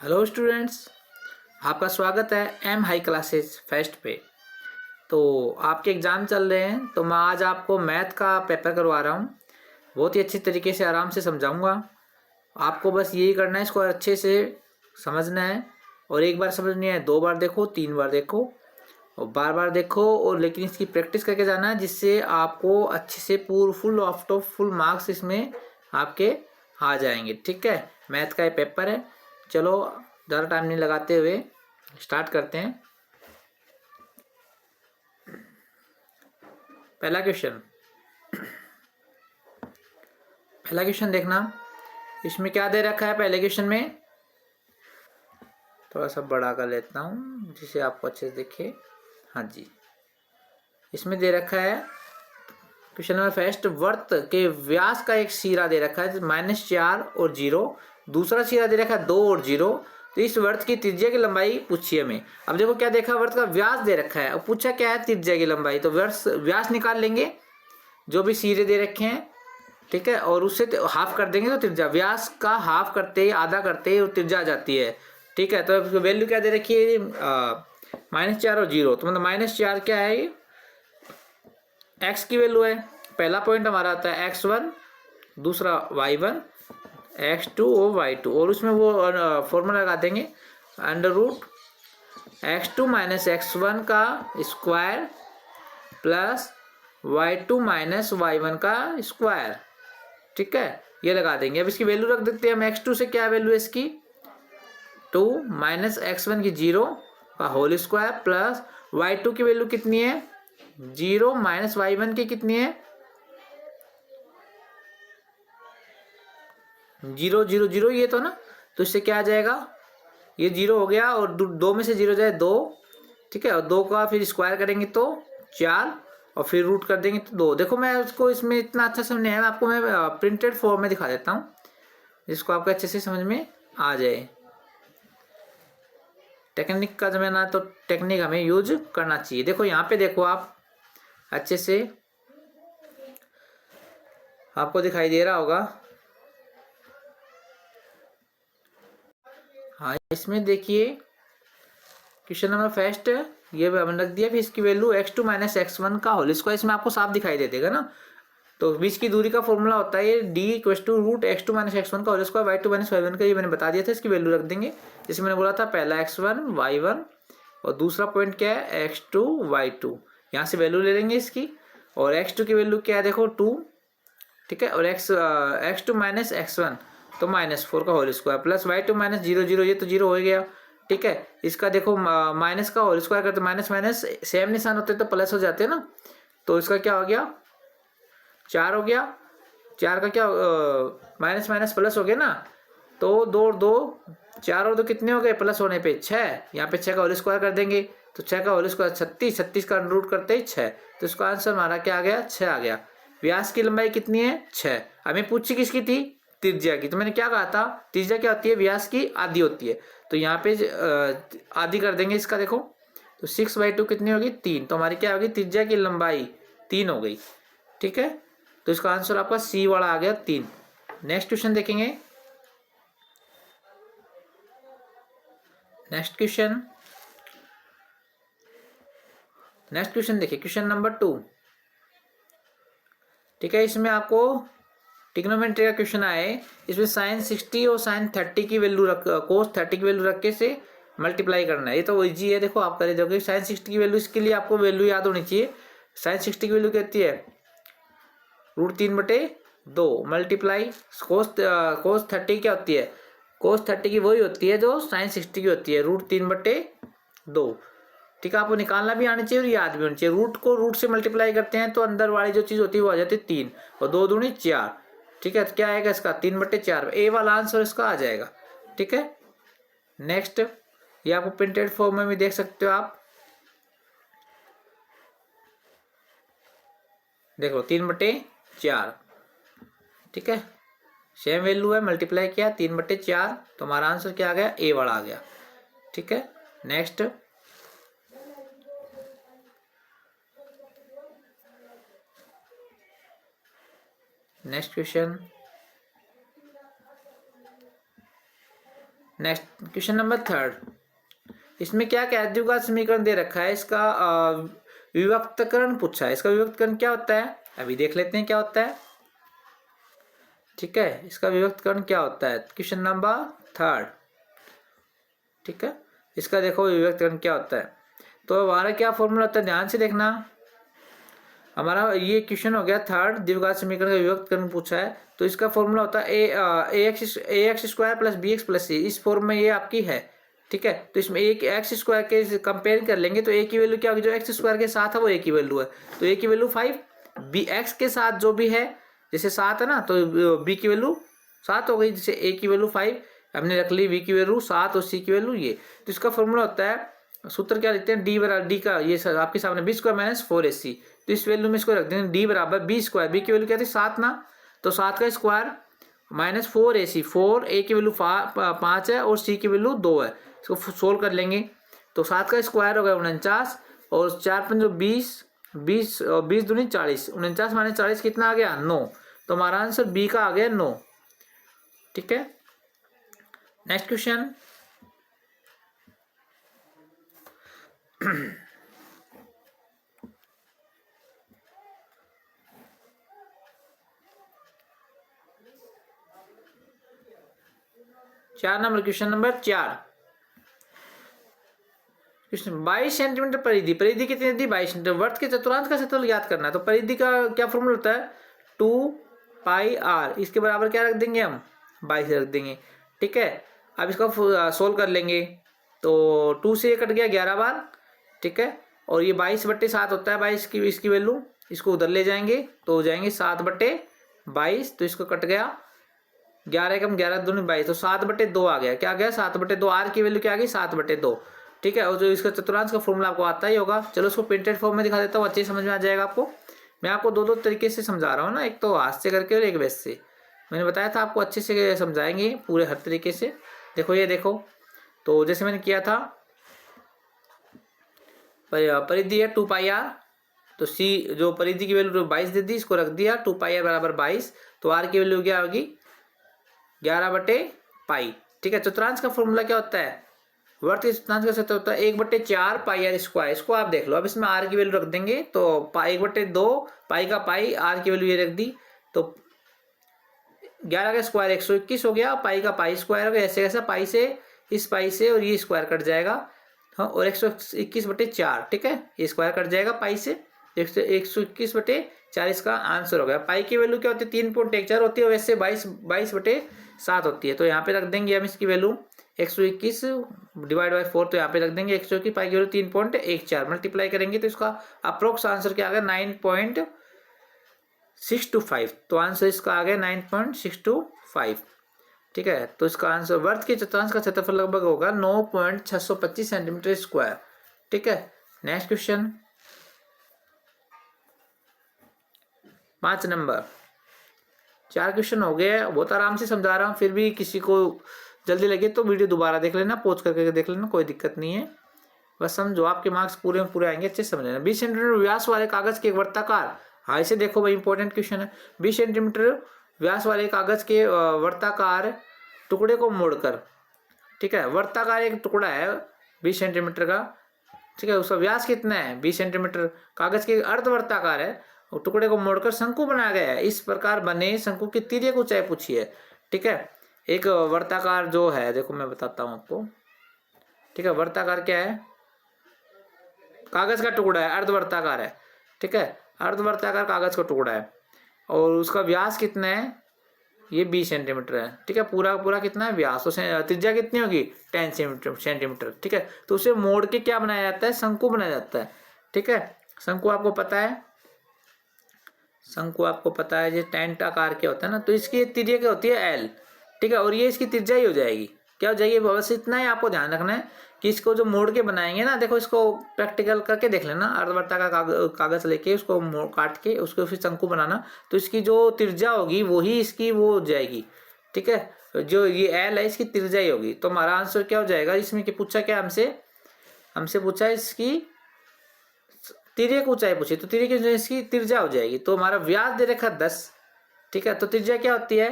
Hello students, आपका स्वागत है एम हाई क्लासेस फेस्ट पे। तो आपके एग्ज़ाम चल रहे हैं, तो मैं आज आपको मैथ का पेपर करवा रहा हूँ। बहुत ही अच्छी तरीके से आराम से समझाऊँगा। आपको बस यही करना है, इसको अच्छे से समझना है। और एक बार समझ नहीं आए, 2 बार देखो, 3 बार देखो और बार बार देखो, और लेकिन इसकी प्रैक्टिस करके जाना है, जिससे आपको अच्छे से full of top full marks इसमें आपके आ जाएंगे। ठीक है, मैथ का ये पेपर है। चलो ज़्यादा टाइम नहीं लगाते हुए स्टार्ट करते हैं। पहला क्वेश्चन देखना, इसमें क्या दे रखा है। पहले क्वेश्चन में थोड़ा सा बड़ा कर लेता हूँ जिसे आपको अच्छे से दिखे। हाँ जी, इसमें दे रखा है क्वेश्चन नंबर फर्स्ट, वृत्त के व्यास का एक सिरा दे रखा है -4 और 0, दूसरा सिरा दे रखा है 2 और 0। तो इस वृत्त की त्रिज्या की लंबाई पूछी हमें। अब देखो क्या देखा, वृत्त का व्यास दे रखा है और पूछा क्या है, त्रिज्या की लंबाई। तो व्यास निकाल लेंगे जो भी सिरे दे रखे हैं, ठीक है, और उससे हाफ कर देंगे तो त्रिज्या, व्यास का हाफ करते ही आधा करते ही त्रिज्या आ जाती है। ठीक है, तो वैल्यू क्या दे रखी है, -4 और 0। तो मतलब -4 क्या है, ये एक्स की वैल्यू है। पहला पॉइंट हमारा आता है x1, दूसरा y1, x2 और y2, और उसमें वो फॉर्मूला लगा देंगे, √x2 - x1 का स्क्वायर प्लस y2 - y1 का स्क्वायर। ठीक है, ये लगा देंगे। अब इसकी वैल्यू रख देते हैं हम। x2 से क्या वैल्यू है इसकी, 2 - x1 की 0 का होल स्क्वायर प्लस y2 की वैल्यू कितनी है, 0 - y1 की कितनी है, 0 0 0, ये तो ना। तो इससे क्या आ जाएगा, ये 0 हो गया और 2 में से 0 जाए 2। ठीक है, और 2 का फिर स्क्वायर करेंगे तो 4, और फिर रूट कर देंगे तो 2। देखो मैं उसको इसमें इतना अच्छा समझ नहीं आया, आपको मैं प्रिंटेड फॉर्म में दिखा देता हूँ जिसको आपको अच्छे से समझ में आ जाए। टेक्निक का जमाना, तो टेक्निक हमें यूज करना चाहिए। देखो यहाँ पे देखो, आप अच्छे से आपको दिखाई दे रहा होगा। हाँ, इसमें देखिए क्वेश्चन नंबर फर्स्ट, ये हमने रख दिया, फिर इसकी वैल्यू x2 - x1 का होल स्क्वायर, इसमें आपको साफ दिखाई दे देगा ना। तो बीच की दूरी का फॉर्मूला होता है ये d = √x2 - x1 का होल स्क्वायर y2 - y1 का, ये मैंने बता दिया था। इसकी वैल्यू रख देंगे, जैसे मैंने बोला था, पहला x1 y1 और दूसरा पॉइंट क्या है x2 y2। यहाँ से वैल्यू ले लेंगे इसकी, और x2 की वैल्यू क्या है देखो 2। ठीक है, और x2 - x1 तो -4 का होल स्क्वायर प्लस y2 - 0 0, ये तो 0 हो गया। ठीक है, इसका देखो माइनस का होल स्क्वायर करते, माइनस माइनस सेम निशान होते तो प्लस हो जाते हैं ना। तो इसका क्या हो गया, 4 हो गया। 4 का क्या, माइनस माइनस प्लस हो गया ना। तो 2 और 2, 4 और 2 कितने हो गए, प्लस होने पे 6। यहाँ पे 6 का होल स्क्वायर कर देंगे तो 6 का होल स्क्वायर 36, 36 का रूट करते ही 6। तो इसका आंसर हमारा क्या आ गया, 6 आ गया। व्यास की लंबाई कितनी है, 6। हमें पूछी किसकी थी, त्रिज्या की। तो मैंने क्या कहा था, त्रिज्या क्या होती है, व्यास की आधी होती है। तो यहाँ पे आधी कर देंगे इसका, देखो तो 6/2 कितनी होगी, 3। तो हमारी क्या होगी, त्रिज्या की लंबाई 3 हो गई। ठीक है, तो इसका आंसर आपका सी वाला आ गया, 3। नेक्स्ट क्वेश्चन देखेंगे। नेक्स्ट क्वेश्चन देखिए, क्वेश्चन नंबर 2। ठीक है, इसमें आपको ट्रिग्नोमेट्री का क्वेश्चन आए। इसमें sin 60 और sin 30 की वैल्यू रख, cos 30 की वैल्यू रख के से मल्टीप्लाई करना है। ये तो इजी है, देखो आप कर दोगे। sin 60 की वैल्यू, इसके लिए आपको वैल्यू याद होनी चाहिए। sin 60 की वैल्यू कहती है √3/2 मल्टीप्लाई cos 30 क्या होती है, cos 30 की वही होती है जो sin 60 की होती है, √3/2। ठीक है, आपको निकालना भी आना चाहिए और याद भी होनी चाहिए। रूट को रूट से मल्टीप्लाई करते हैं तो अंदर वाली जो चीज़ होती है वो आ जाती है 3, और 2 दूनी 4। ठीक है, तो क्या आएगा इसका, 3/4। ए वाला आंसर इसका आ जाएगा। ठीक है, नेक्स्ट, ये आपको प्रिंटेड फॉर्म में भी देख सकते हो आप। देखो 3/4। ठीक है, सेम वैल्यू है, मल्टीप्लाई किया 3/4, तो हमारा आंसर क्या आ गया, ए वाला आ गया। ठीक है, नेक्स्ट, नेक्स्ट क्वेश्चन नंबर 3, इसमें क्या क्या द्विघात समीकरण दे रखा है, इसका विभक्तकरण पूछा है। इसका विभक्तकरण क्या होता है अभी देख लेते हैं क्या होता है। ठीक है, इसका विभक्तकरण क्या होता है, क्वेश्चन नंबर 3। ठीक है, इसका देखो विभक्तकरण क्या होता है। तो हमारा क्या फॉर्मूला होता है, ध्यान से देखना। हमारा ये क्वेश्चन हो गया 3, द्विघात समीकरण का विभक्तकरण पूछा है। तो इसका फॉर्मूला होता है a x square plus b x plus c. इस फॉर्म में ये आपकी है। ठीक है, तो इसमें एक एक्स स्क्वायर के कंपेयर कर लेंगे तो ए की वैल्यू क्या होगी, जो एक्स स्क्वायर के साथ है वो ए की वैल्यू है, तो ए की वैल्यू 5। बी एक्स के साथ जो भी है, जैसे 7 है ना, तो बी की वैल्यू 7 हो गई। जैसे ए की वैल्यू 5 हमने रख ली, बी की वैल्यू 7 और सी की वैल्यू ये। तो इसका फॉर्मूला होता है, सूत्र क्या लिखते हैं, डी बराबर डी का ये आपके सामने बी स्क्वायर माइनस 4ac। तो इस वैल्यू में इसको रख देंगे डी बराबर बी स्क्वायर, बी की वैल्यू क्या थी 7 ना, तो 7 का स्क्वायर माइनस 4ac। 4 ए की वैल्यू 5 है और सी की वैल्यू 2 है। इसको सोल्व कर लेंगे तो 7 का स्क्वायर हो गया 49 और 4 पंजो 20, 20 दूनी 40, 49 माइनस 40 कितना आ गया 9। तो हमारा आंसर बी का आ गया 9। ठीक है, नेक्स्ट क्वेश्चन। चार number question number 4, question 22 centimetre परिधि, परिधि कितनी दी 22 सेंटीमीटर। वर्त के चतुर्थांश का क्षेत्रफल ज्ञात करना है। तो परिधि का क्या फॉर्मूला होता है, 2πr, इसके बराबर क्या रख देंगे हम 22 रख देंगे। ठीक है, अब इसका सोल्व कर लेंगे तो 2 से कट गया 11 बार। ठीक है, और ये 22/7 होता है 22 की, इसकी वैल्यू इसको उधर ले जाएंगे तो हो जाएंगे 7/22। तो इसको कट गया 11 कम 11 दूनी 22, तो 7/2 आ गया। क्या गया 7/2, आर की वैल्यू क्या आ गई 7/2। ठीक है, और जो इसका चतुर्थांश का फॉर्मूला आपको आता ही होगा। चलो उसको प्रिंटेड फॉर्म में दिखा देता हूँ, अच्छे समझ में आ जाएगा आपको। मैं आपको दो तरीके से समझा रहा हूँ ना, एक तो हाथ से करके और एक वैसे से। मैंने बताया था आपको अच्छे से समझाएंगे पूरे हर तरीके से। देखो ये देखो, तो जैसे मैंने किया था, परिधि है 2πr, तो सी जो परिधि की वैल्यू 22 दे दी, इसको रख दिया 2πr बराबर 22। तो आर की वैल्यू क्या होगी 11/पाई। ठीक है, चतुर्थांश का फॉर्मूला क्या होता है, वर्त के चतुर्थांश का क्षेत्र होता है 1/4πr स्क्वायर। इसको आप देख लो। अब इसमें आर की वैल्यू रख देंगे तो 1/2 पाई का पाई, आर की वैल्यू ये रख दी, तो 11 का स्क्वायर 121 हो गया, पाई का पाई स्क्वायर हो गया। ऐसे ऐसा पाई से इस पाई से और ये स्क्वायर कट जाएगा। हाँ, और 121/4। ठीक है, ये स्क्वायर कट जाएगा पाई से, 121/4 इसका आंसर हो गया। पाई की वैल्यू क्या होती है 3.14 होती है, वैसे 22/7 होती है। तो यहाँ पे रख देंगे हम इसकी वैल्यू 121 डिवाइड बाई 4, तो यहाँ पे रख देंगे 121, पाई की वैल्यू 3.14, मल्टीप्लाई करेंगे तो इसका अप्रोक्स आंसर क्या आ गया 9.625। तो आंसर इसका आ गया 9.625। ठीक है, तो इसका आंसर वर्त के चतुर्थांश का क्षेत्रफल लगभग होगा 9.625 सेंटीमीटर स्क्वायर। ठीक है, नेक्स्ट क्वेश्चन 5 नंबर। 4 क्वेश्चन हो गए, बहुत आराम से समझा रहा हूँ, फिर भी किसी को जल्दी लगे तो वीडियो दोबारा देख लेना, पॉज करके देख लेना, कोई दिक्कत नहीं है। बस समझो, आपके मार्क्स पूरे में पूरे आएंगे, अच्छे से समझ लेना। 20 सेंटीमीटर व्यास वाले कागज के एक वर्ताकार, हाँ इसे देखो भाई इंपॉर्टेंट क्वेश्चन है। 20 सेंटीमीटर व्यास वाले कागज के वर्ताकार टुकड़े को मोड़कर, ठीक है, वर्ताकार एक टुकड़ा है 20 सेंटीमीटर का, ठीक है, उसका व्यास कितना है 20 सेंटीमीटर, कागज के अर्धवर्ताकार है, टुकड़े को मोड़कर शंकु बनाया गया है। इस प्रकार बने शंकु की तिर्यक ऊंचाई पूछी है। ठीक है, एक वर्ताकार जो है, देखो मैं बताता हूँ आपको। ठीक है, वर्ताकार क्या है, कागज का टुकड़ा है, अर्धवर्ताकार है। ठीक है, अर्धवर्ताकार कागज का टुकड़ा है और उसका व्यास कितना है, ये 20 सेंटीमीटर है। ठीक है, पूरा पूरा कितना है व्यास, तो त्रिज्या कितनी होगी 10 सेंटीमीटर। ठीक है, तो उसे मोड़ के क्या बनाया जाता है, शंकु बनाया जाता है। ठीक है, शंकु आपको पता है, शंकु आपको पता है ये टेंट आकार के होता है ना, तो इसकी त्रिज्या क्या होती है L। ठीक है, और ये इसकी त्रिज्या ही हो जाएगी, क्या हो जाएगी, बस इतना ही आपको ध्यान रखना है कि इसको जो मोड़ के बनाएंगे ना, देखो इसको प्रैक्टिकल करके देख लेना, अर्धवर्ताकार कागज लेके उसको काट के उसको फिर शंकु बनाना, तो इसकी जो त्रिज्या होगी वही इसकी वो हो जाएगी। ठीक है, जो ये L है इसकी त्रिज्या ही होगी। तो हमारा आंसर क्या हो जाएगा, इसमें कि पूछा क्या हमसे पूछा इसकी तिर्यक ऊंचाई पूछी, तो तिर्यक इसकी त्रिज्या हो जाएगी। तो हमारा व्यास दे रखा 10। ठीक है, तो त्रिज्या क्या होती है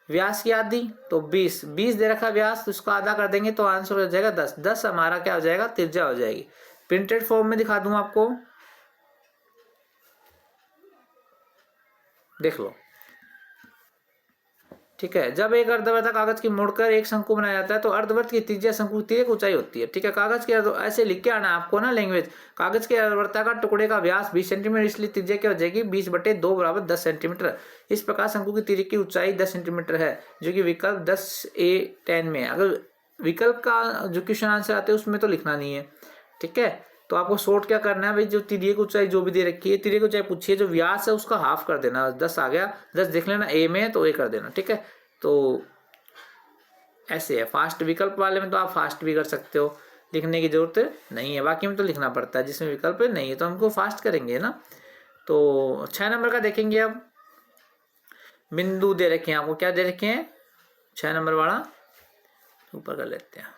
व्यास की आधी तो 20 दे रखा व्यास, तो इसको आधा कर देंगे तो आंसर हो जाएगा 10। 10 हमारा क्या हो जाएगा, त्रिज्या हो जाएगी। प्रिंटेड फॉर्म में दिखा दूं आपको, देख लो। ठीक है, जब एक अर्धवर्त कागज की मोड़कर एक शंकु बनाया जाता है तो अर्धवर्त की त्रिज्या शंकु की तिर्यक ऊंचाई होती है। ठीक है, कागज के ऐसे लिख के आना आपको ना लैंग्वेज, कागज के अर्धवर्ताकार टुकड़े का व्यास 20 सेंटीमीटर, इसलिए त्रिज्या क्या हो जाएगी 20/2 बराबर 10 सेंटीमीटर। इस प्रकार शंकु की तिर्यक की ऊंचाई 10 सेंटीमीटर है, जो कि विकल्प 10A10 में। अगर विकल्प का जो क्वेश्चन आंसर आते हैं उसमें तो लिखना नहीं है। ठीक है, तो आपको शॉर्ट क्या करना है भाई, जो तिर्यक ऊंचाई जो भी दे रखी है, तिर्यक ऊंचाई पूछिए, जो व्यास है उसका हाफ कर देना। 10 आ गया, 10 देख लेना ए में तो ए कर देना। ठीक है, तो ऐसे है। फास्ट विकल्प वाले में तो आप फास्ट भी कर सकते हो, लिखने की जरूरत नहीं है। बाकी में तो लिखना पड़ता है, जिसमें विकल्प नहीं है तो हमको फास्ट करेंगे ना। तो 6 नंबर का देखेंगे अब। बिंदु दे रखे हैं आपको, क्या दे रखे हैं, 6 नंबर वाला ऊपर कर लेते हैं।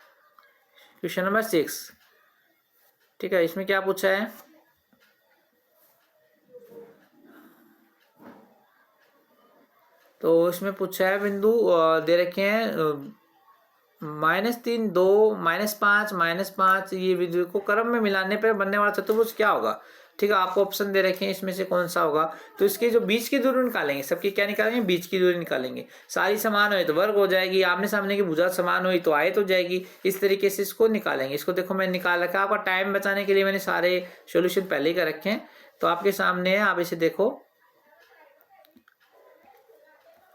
Question number 6। ठीक है, इसमें क्या पूछा है, तो इसमें पूछा है बिंदु दे रखे हैं -3, 2, -5, -5, ये बिंदु को क्रम में मिलाने पर बनने वाला चतुर्भुज क्या होगा। ठीक है, आपको ऑप्शन दे रखे हैं, इसमें से कौन सा होगा। तो इसके जो बीच की दूरी निकालेंगे, सबकी क्या निकालेंगे, बीच की दूरी निकालेंगे। सारी समान हुई तो वर्ग हो जाएगी, आमने सामने की भुजा समान हुई तो आयत हो जाएगी। इस तरीके से इसको निकालेंगे। इसको देखो मैंने निकाल रखा है, आपका टाइम बचाने के लिए मैंने सारे सोल्यूशन पहले ही कर रखे हैं, तो आपके सामने है, आप इसे देखो।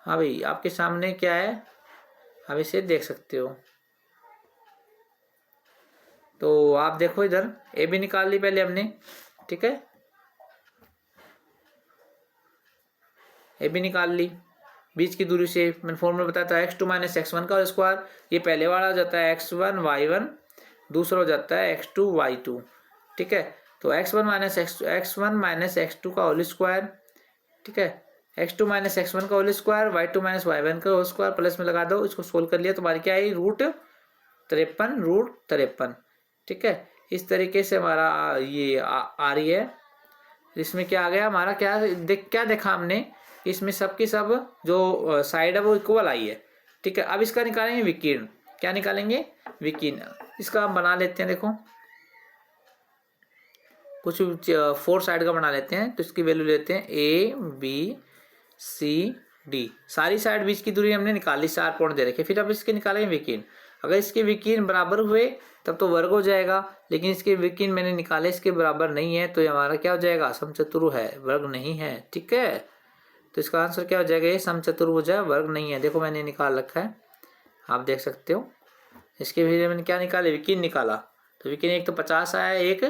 हाँ भाई, आपके सामने क्या है, आप इसे देख सकते हो। तो आप देखो इधर ए भी निकाल ली पहले हमने। ठीक है, ए भी निकाल ली बीच की दूरी से। मैंने फॉर्मूला बताया था x2 - x1 का स्क्वायर। ये पहले वाला हो जाता है x1 y1, दूसरा हो जाता है x2 y2। ठीक है, तो x1 - x2 का होल स्क्वायर। ठीक है, x2 - x1 का होल स्क्वायर, y2 - y1 का होल स्क्वायर, प्लस में लगा दो। इसको सोल्व कर लिया तो हमारी क्या आई, √53। ठीक है, इस तरीके से हमारा ये आ रही है। इसमें क्या आ गया हमारा, क्या देखा हमने, इसमें सबकी सब जो साइड है वो इक्वल आई है। ठीक है, अब इसका निकालेंगे विकीर्ण। क्या निकालेंगे, विकीर्ण। इसका हम बना लेते हैं, देखो कुछ 4 साइड का बना लेते हैं। तो इसकी वैल्यू लेते हैं ABCD। सारी साइड बीच की दूरी हमने निकाल ली, 4 पॉइंट दे रखे। फिर अब इसके निकालेंगे विकीर्ण। अगर इसके विकीर्ण बराबर हुए तब तो वर्ग हो जाएगा, लेकिन इसके विकीर्ण मैंने निकाले, इसके बराबर नहीं है, तो ये हमारा क्या हो जाएगा, समचतुर्भुज है, वर्ग नहीं है। ठीक है, तो इसका आंसर क्या हो जाएगा, ये समचतुर्भुज है, वर्ग नहीं है। देखो मैंने निकाल रखा है, आप देख सकते हो। इसके भी मैंने क्या निकाले, विकीर्ण निकाला। तो विकीर्ण एक तो 50 आया, एक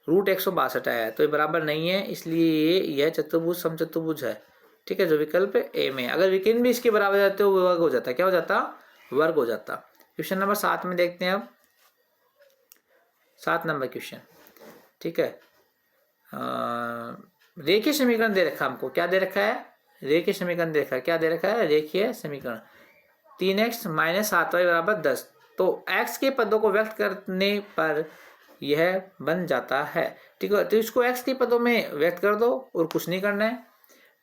√162 आया, तो ये बराबर नहीं है, इसलिए यह चतुर्भुज समचतुर्भुज है। ठीक है, जो विकल्प ए में। अगर विकीर्ण भी इसके बराबर जाते हो वर्ग हो जाता, क्या हो जाता, वर्ग हो जाता। क्वेश्चन नंबर 7 में देखते हैं अब। 7 नंबर क्वेश्चन। ठीक है, रेखीय समीकरण दे रखा हमको, क्या दे रखा है, रेखीय समीकरण दे रखा है। क्या दे रखा है, रेखीय समीकरण 3x - 7y = 10। तो x के पदों को व्यक्त करने पर यह बन जाता है। ठीक है, तो इसको x के पदों में व्यक्त कर दो और कुछ नहीं करना है।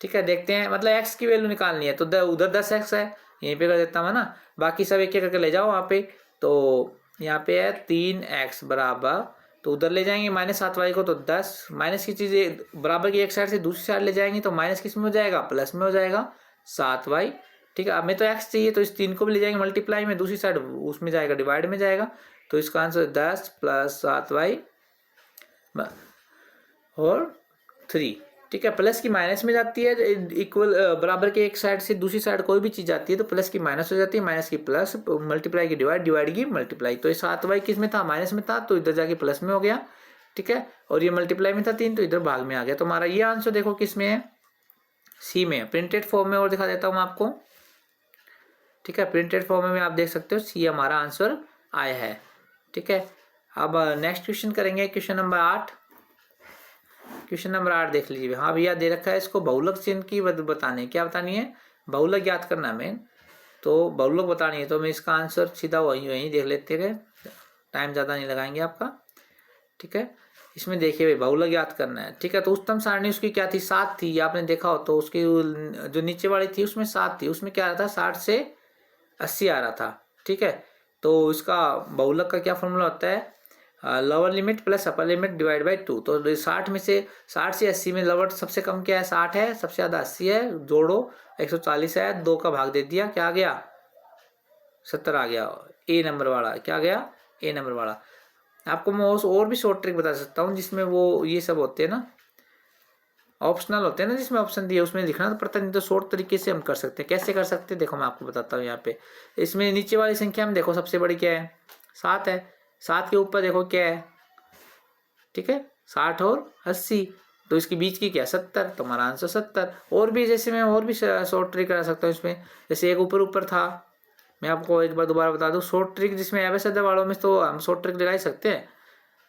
ठीक है, देखते हैं, मतलब x की वैल्यू निकालनी है तो उधर 10x है, यहीं पे कर देता हूँ ना। बाकी सब एक एक करके ले जाओ वहाँ पे। तो यहाँ पे है 3x बराबर, तो उधर ले जाएंगे -7y को, तो 10 माइनस की चीज़ें बराबर की एक साइड से दूसरी साइड ले जाएंगे, तो माइनस किस में हो जाएगा, प्लस में हो जाएगा 7y। ठीक है, हमें तो x चाहिए, तो इस 3 को भी ले जाएंगे मल्टीप्लाई में, दूसरी साइड उसमें जाएगा डिवाइड में जाएगा। तो इसका आंसर 10 + 7y और 3। ठीक है, प्लस की माइनस में जाती है, इक्वल बराबर के एक साइड से दूसरी साइड कोई भी चीज जाती है तो प्लस की माइनस हो जाती है, माइनस की प्लस, मल्टीप्लाई की डिवाइड, डिवाइड की मल्टीप्लाई। तो ये 7y किस में था, माइनस में था, तो इधर जाके प्लस में हो गया। ठीक है, और ये मल्टीप्लाई में था 3, तो इधर भाग में आ गया। तो हमारा ये आंसर देखो किस में है, सी में। प्रिंटेड फॉर्म में और दिखा देता हूँ आपको। ठीक है, प्रिंटेड फॉर्म में आप देख सकते हो, सी हमारा आंसर आया है। ठीक है, अब नेक्स्ट क्वेश्चन करेंगे, क्वेश्चन नंबर 8। क्वेश्चन नंबर 8 देख लीजिए। हाँ भैया, दे रखा है इसको बहुलक चिन्ह की बतानी है। क्या बतानी है, बहुलक याद करना है मेन, तो बहुलक बतानी है। तो मैं इसका आंसर सीधा वहीं देख लेते हैं, टाइम ज़्यादा नहीं लगाएंगे आपका। ठीक है, इसमें देखिए भाई बहुलक याद करना है, ठीक है। तो उच्चतम सारणी उसकी क्या थी, 7 थी, आपने देखा हो तो उसकी जो नीचे वाली थी उसमें 7 थी, उसमें क्या आ रहा था 60 से 80 आ रहा था, ठीक है। तो इसका बहुलक का क्या फॉर्मूला होता है, lower limit plus upper limit divide by 2। तो 60 में से 60 से 80 में लोअर सबसे कम क्या है 60 है, सबसे ज़्यादा 80 है, जोड़ो 140 है, 2 का भाग दे दिया, क्या आ गया 70 आ गया। ए नंबर वाला क्या आ गया, ए नंबर वाला। आपको मैं और भी शॉर्ट ट्रिक बता सकता हूँ जिसमें वो ये सब होते हैं ना, ऑप्शनल होते हैं ना, जिसमें ऑप्शन दिए उसमें लिखना तो पड़ता नहीं, तो शॉर्ट तरीके से हम कर सकते हैं। कैसे कर सकते हैं देखो मैं आपको बताता हूँ। यहाँ पे इसमें नीचे वाली संख्या में देखो सबसे बड़ी क्या है 7 है, 7 के ऊपर देखो क्या है, ठीक है 60 और 80, तो इसके बीच की क्या 70, तो हमारा आंसर 70। और भी जैसे मैं और भी शॉर्ट ट्रिक करा सकता हूँ इसमें, जैसे एक ऊपर ऊपर था, मैं आपको एक बार दोबारा बता दूँ शॉर्ट ट्रिक जिसमें एवरेज वालों में तो हम शॉर्ट ट्रिक लगा ही सकते हैं।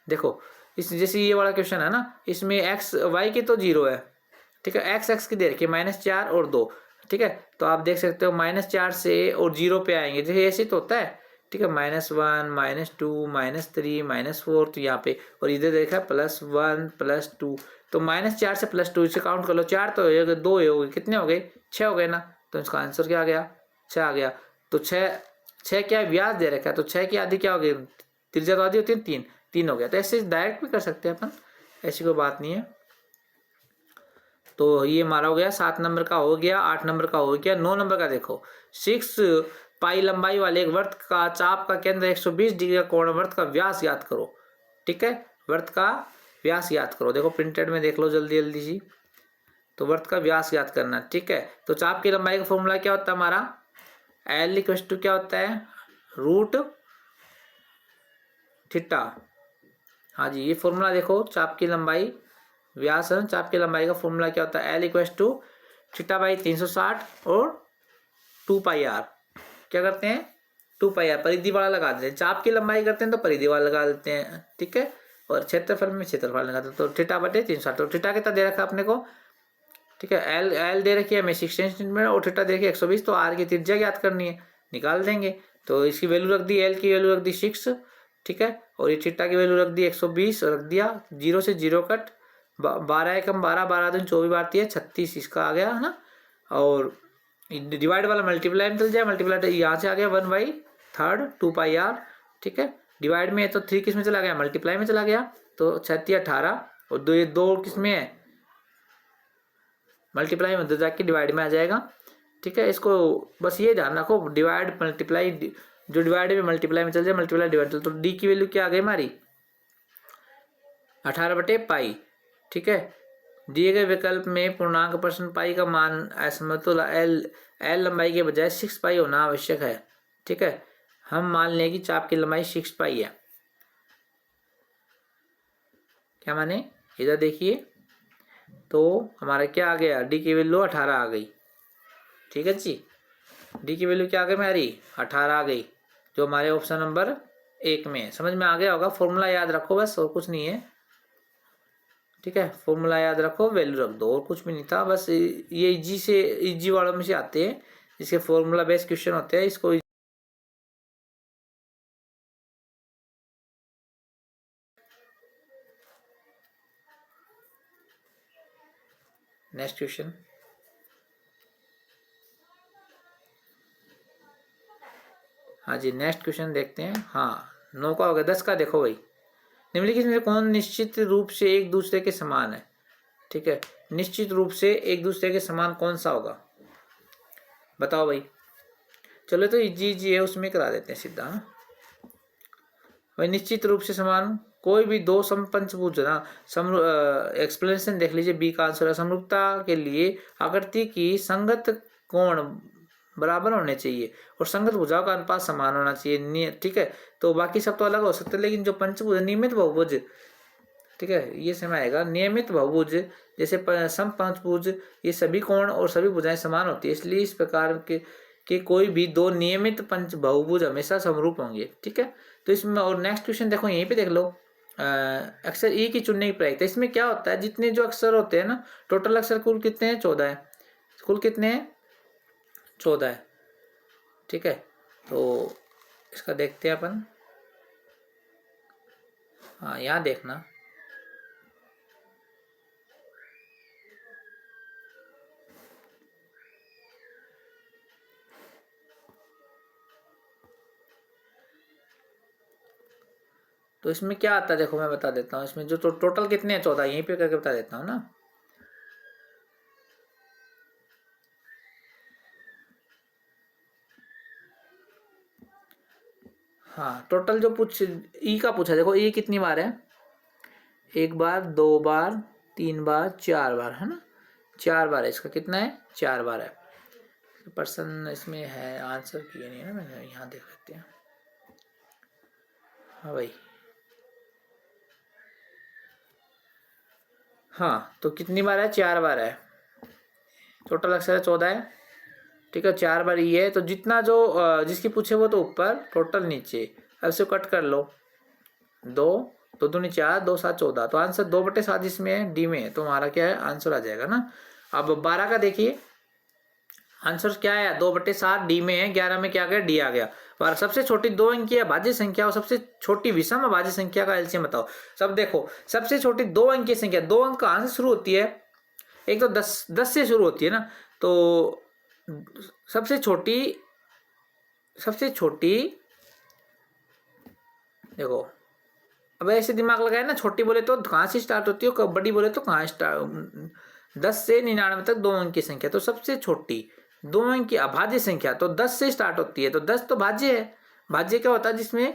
देखो इस जैसे ये वाला क्वेश्चन है ना, इसमें एक्स वाई के तो 0 है, ठीक है, एक्स एक्स की दे रखी है -4 और 2, ठीक है। तो आप देख सकते हो -4 से और 0 पे आएंगे, जैसे ऐसे तो होता है, ठीक है, -1 -2 -3 -4, तो यहाँ पे और इधर देखा +1 +2, तो -4 से +2 से काउंट कर लो, 4 तो हो गए, 2 हो गए, कितने हो गए 6 हो गए ना, तो इसका आंसर क्या आ गया 6 आ गया। तो 6 क्या व्यास दे रखा है, तो 6 की आधी क्या हो गई, त्रिज्या तो आधी होती है 3, 3 हो गया। तो ऐसे डायरेक्ट भी कर सकते हैं अपन, ऐसी कोई बात नहीं है। तो ये हमारा हो गया 7 नंबर का हो गया, 8 नंबर का हो गया। 9 नंबर का देखो 6 पाई लंबाई वाले एक वृत्त का चाप का केंद्र 120 डिग्री का कोण, वृत्त का व्यास याद करो, ठीक है, वृत्त का व्यास याद करो। देखो प्रिंटेड में देख लो जल्दी जल्दी जी, तो वृत्त का व्यास याद करना, ठीक है। तो चाप की लंबाई का फॉर्मूला क्या होता है हमारा, एल इक्वल टू क्या होता है रूट थीटा। हाँ जी, ये फॉर्मूला देखो चाप की लंबाई व्यास है, चाप की लंबाई का फॉर्मूला क्या होता है, L equal to theta by 360 और 2 पाई आर। क्या करते हैं 2 पाई आर परिधि वाला लगा देते हैं, चाप की लंबाई करते हैं तो परिधि वाला लगा देते हैं, ठीक है, और क्षेत्रफल में क्षेत्रफल लगाते हैं, तो थीटा बटे 360। तो थीटा कितना दे रखा है अपने को, ठीक है, एल एल दे रखी है हमें 16 सेंटीमीटर और थीटा दे रखी है 120, तो आर की त्रिज्या ज्ञात करनी है, निकाल देंगे। तो इसकी वैल्यू रख दी, एल की वैल्यू रख दी 6, ठीक है, और ये थीटा की वैल्यू रख दी 120 और रख दिया, 0 से 0 कट, 12 एकम 12, 12 दिन 24 बारती है 36, इसका आ गया है ना। और डिवाइड वाला मल्टीप्लाई में चल जाए, मल्टीप्लाई यहाँ से आ गया 1/3 2 पाई आर, ठीक है। डिवाइड में है तो 3 किस में चला गया, मल्टीप्लाई में चला गया, तो 36 18 और 2 ये 2 किस में है मल्टीप्लाई में, जाके डिवाइड में आ जाएगा, ठीक है। इसको बस ये ध्यान रखो डिवाइड मल्टीप्लाई, जो डिवाइड में मल्टीप्लाई में चल जाए, मल्टीप्लाई डिवाइड, तो डी की वैल्यू क्या आ गई हमारी 18/पाई, ठीक है। दिए गए विकल्प में पूर्णांक प्रश्न पाई का मान असमतुल एल लंबाई के बजाय 6 पाई होना आवश्यक है, ठीक है। हम मान लें कि चाप की लंबाई 6 पाई है, क्या माने इधर देखिए, तो हमारा क्या आ गया डी की वैल्यू 18 आ गई, ठीक है जी, डी की वैल्यू क्या आ गई हमारी 18 आ गई, जो हमारे ऑप्शन नंबर 1 में है। समझ में आ गया होगा, फॉर्मूला याद रखो बस, और कुछ नहीं है, ठीक है, फॉर्मूला याद रखो वैल्यू रख दो, और कुछ भी नहीं था, बस ये इजी से इजी वालों में से आते हैं, इसके फॉर्मूला बेस्ड क्वेश्चन होते हैं, इसको नेक्स्ट क्वेश्चन। हाँ जी नेक्स्ट क्वेश्चन देखते हैं। हाँ 9 का हो गया। 10 का देखो भाई, निम्नलिखित में कौन निश्चित रूप से एक दूसरे के समान है, ठीक है, निश्चित रूप से एक दूसरे के समान कौन सा होगा बताओ भाई। चलो तो इजी इजी है, उसमें करा देते हैं सीधा। भाई निश्चित रूप से समान कोई भी दो समपंचभुज ना, एक्सप्लेनेशन देख लीजिए, बी का आंसर है समरूपता के लिए आकृति की संगत कोण बराबर होने चाहिए और संगत भुजाओं का अनुपात समान होना चाहिए, ठीक है। तो बाकी सब तो अलग हो सकते हैं, लेकिन जो पंचभुज नियमित बहुभुज, ठीक है, ये समय आएगा नियमित बहुभुज जैसे समपंचभुज, ये सभी कोण और सभी भुजाएं समान होती है, इसलिए इस प्रकार के कोई भी दो नियमित पंच बहुभुज हमेशा समरूप होंगे, ठीक है। तो इसमें और नेक्स्ट क्वेश्चन देखो, यहीं पे देख लो, अक्षर ई की चुनने की प्रायिकता। इसमें क्या होता है, जितने जो अक्षर होते हैं ना, टोटल अक्षर कुल कितने हैं 14 है, कुल कितने हैं 14 है, ठीक है। तो इसका देखते हैं अपन, हाँ यहाँ देखना, तो इसमें क्या आता है देखो मैं बता देता हूँ। इसमें जो टोटल कितने हैं 14, यहीं पे करके बता देता हूँ ना। हाँ टोटल जो ई का पूछा, देखो ई कितनी बार है, 1 बार 2 बार 3 बार 4 बार, है ना, 4 बार है इसका, कितना है 4 बार है। पर्सन इसमें है, आंसर किया नहीं है ना मैंने, यहाँ देख लेते हैं। हाँ भाई, हाँ तो कितनी बार है, 4 बार है। टोटल अक्षर है 14 है, ठीक है, 4 बार ये है। तो जितना जो जिसकी पूछे वो तो ऊपर, टोटल नीचे। अब इसे कट कर लो, 2 2 दूनी 4 2 7 14, तो आंसर 2/7 इसमें है, डी में है, तो हमारा क्या है आंसर आ जाएगा ना। अब 12 का देखिए आंसर क्या है, 2/7 डी में है, 11 में क्या गया, डी आ गया। और सबसे छोटी 2 अंकीय अभाज्य संख्या और सबसे छोटी विषम अभाज्य संख्या का एलसीएम बताओ। सब देखो, सबसे छोटी 2 अंकीय संख्या, 2 अंक कहाँ से शुरू होती है, एक तो 10 से शुरू होती है ना, तो सबसे छोटी देखो, अब ऐसे दिमाग लगाए ना, छोटी बोले तो कहाँ से स्टार्ट होती है, बड़ी बोले तो कहाँ स्टार्ट, 10 से 99 तक 2 अंक की संख्या, तो सबसे छोटी 2 अंक की अभाज्य संख्या तो 10 से स्टार्ट होती है, तो 10 तो भाज्य है। भाज्य क्या होता है, जिसमें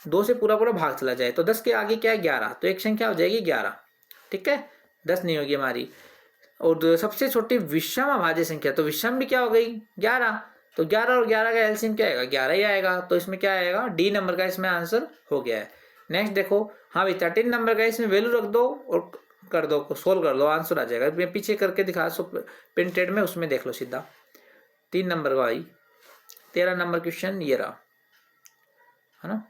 2 से पूरा पूरा भाग चला जाए, तो 10 के आगे क्या है 11, तो एक संख्या हो जाएगी 11, ठीक है, 10 नहीं होगी हमारी। और सबसे छोटी विषम अभाज्य संख्या, तो विषम भी क्या हो गई 11, तो 11 और 11 का एलसीएम क्या आएगा, 11 ही आएगा, तो इसमें क्या आएगा, डी नंबर का इसमें आंसर हो गया है। नेक्स्ट देखो, हाँ भाई 13 नंबर का इसमें वैल्यू रख दो और कर दो, सोल्व कर दो, आंसर आ जाएगा। मैं पीछे करके दिखा सो प्रिंटेड में, उसमें देख लो सीधा 3 नंबर का भाई, 13 नंबर क्वेश्चन ये रहा, है ना।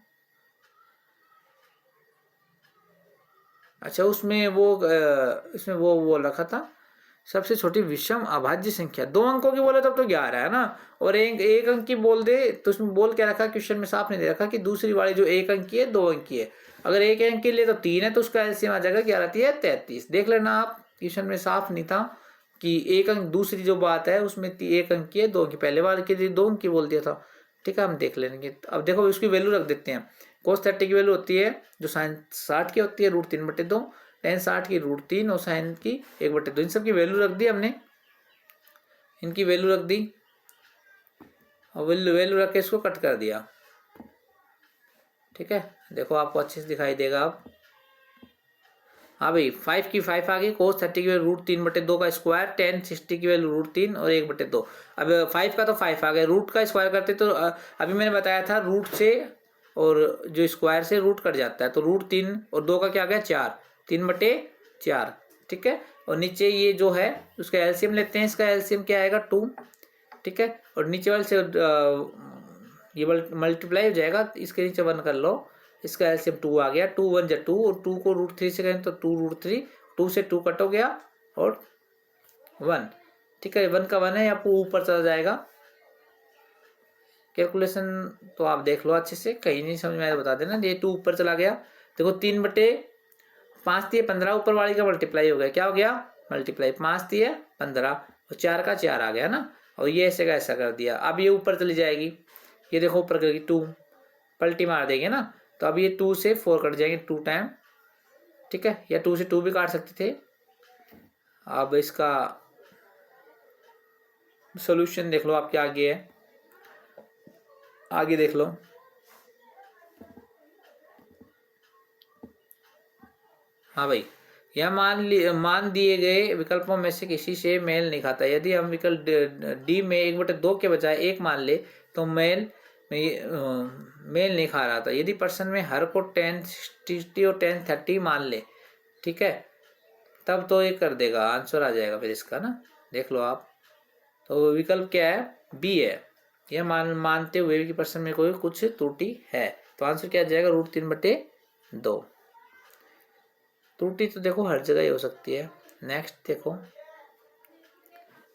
अच्छा उसमें वो इसमें वो रखा था, सबसे छोटी विषम अभाज्य संख्या 2 अंकों की बोले तब तो 11 है ना, और एक अंक की बोल दे तो उसमें बोल क्या रखा, क्वेश्चन में साफ नहीं दे रखा कि दूसरी वाली जो 1 अंक की है 2 अंक की है। अगर 1 अंक के लिए तो 3 है, तो उसका एलसीएम आ जाएगा 11 3 33। देख लेना आप, क्वेश्चन में साफ नहीं था कि 1 अंक, दूसरी जो बात है उसमें 1 अंक की है 2 अंक की, पहले वाले के लिए 2 अंक की बोल दिया था, ठीक है, हम देख लेंगे। अब देखो उसकी वैल्यू रख देते हैं। cos 30 की वैल्यू होती है जो sin 60 की होती है √3/2, tan 60 की √3 और sin की 1/2, इन सब की वैल्यू रख दी हमने, इनकी वैल्यू रख दी और वैल्यू रख के इसको कट कर दिया, ठीक है। देखो आपको अच्छे से दिखाई देगा अब। हाँ भाई 5 की 5 आ गई, cos 30 की वैल्यू √3/2 का स्क्वायर, tan 60 की वैल्यू √3 और 1/2। अब 5 का तो 5 आ गया, रूट का स्क्वायर करते तो अभी मैंने बताया था रूट से और जो स्क्वायर से रूट कट जाता है, तो √3 और 2 का क्या आ गया 4, 3/4, ठीक है। और नीचे ये जो है उसका एलसीएम लेते हैं, इसका एलसीएम क्या आएगा 2, ठीक है, और नीचे वाले से ये मल्टीप्लाई हो जाएगा, इसके नीचे 1 कर लो, इसका एलसीएम 2 आ गया, 2 1 2 और 2 को √3 से करें तो 2√3, 2 से 2 कट हो गया और 1, ठीक है, 1 का 1 है, आपको ऊपर चला जाएगा। कैलकुलेशन तो आप देख लो अच्छे से, कहीं नहीं समझ में आया बता देना। ये 2 ऊपर चला गया, देखो 3/5 दिए 15, ऊपर वाली का मल्टीप्लाई हो गया, क्या हो गया मल्टीप्लाई, 5 दिए 15 और 4 का 4 आ गया ना, और ये ऐसे का ऐसा कर दिया। अब ये ऊपर चली जाएगी, ये देखो ऊपर करेगी 2, पलटी मार देंगे ना, तो अब ये 2 से 4 कट जाएंगे 2 टाइम, ठीक है, या 2 से 2 भी काट सकते थे। अब इसका सोल्यूशन देख लो आपके आगे है, आगे देख लो। हाँ भाई, यह मान दिए गए विकल्पों में से किसी से मेल नहीं खाता। यदि हम विकल्प डी में 1/2 के बजाय 1 मान ले तो मेल नहीं खा रहा था। यदि पर्सन में हर को tan 60 और tan 30 मान ले, ठीक है, तब तो ये कर देगा, आंसर आ जाएगा फिर इसका ना, देख लो आप। तो विकल्प क्या है, बी है, यह मानते हुए कि पर्सन में कोई कुछ त्रुटि है, तो आंसर क्या आ जाएगा √3/2। त्रुटि तो देखो हर जगह ही हो सकती है। नेक्स्ट देखो,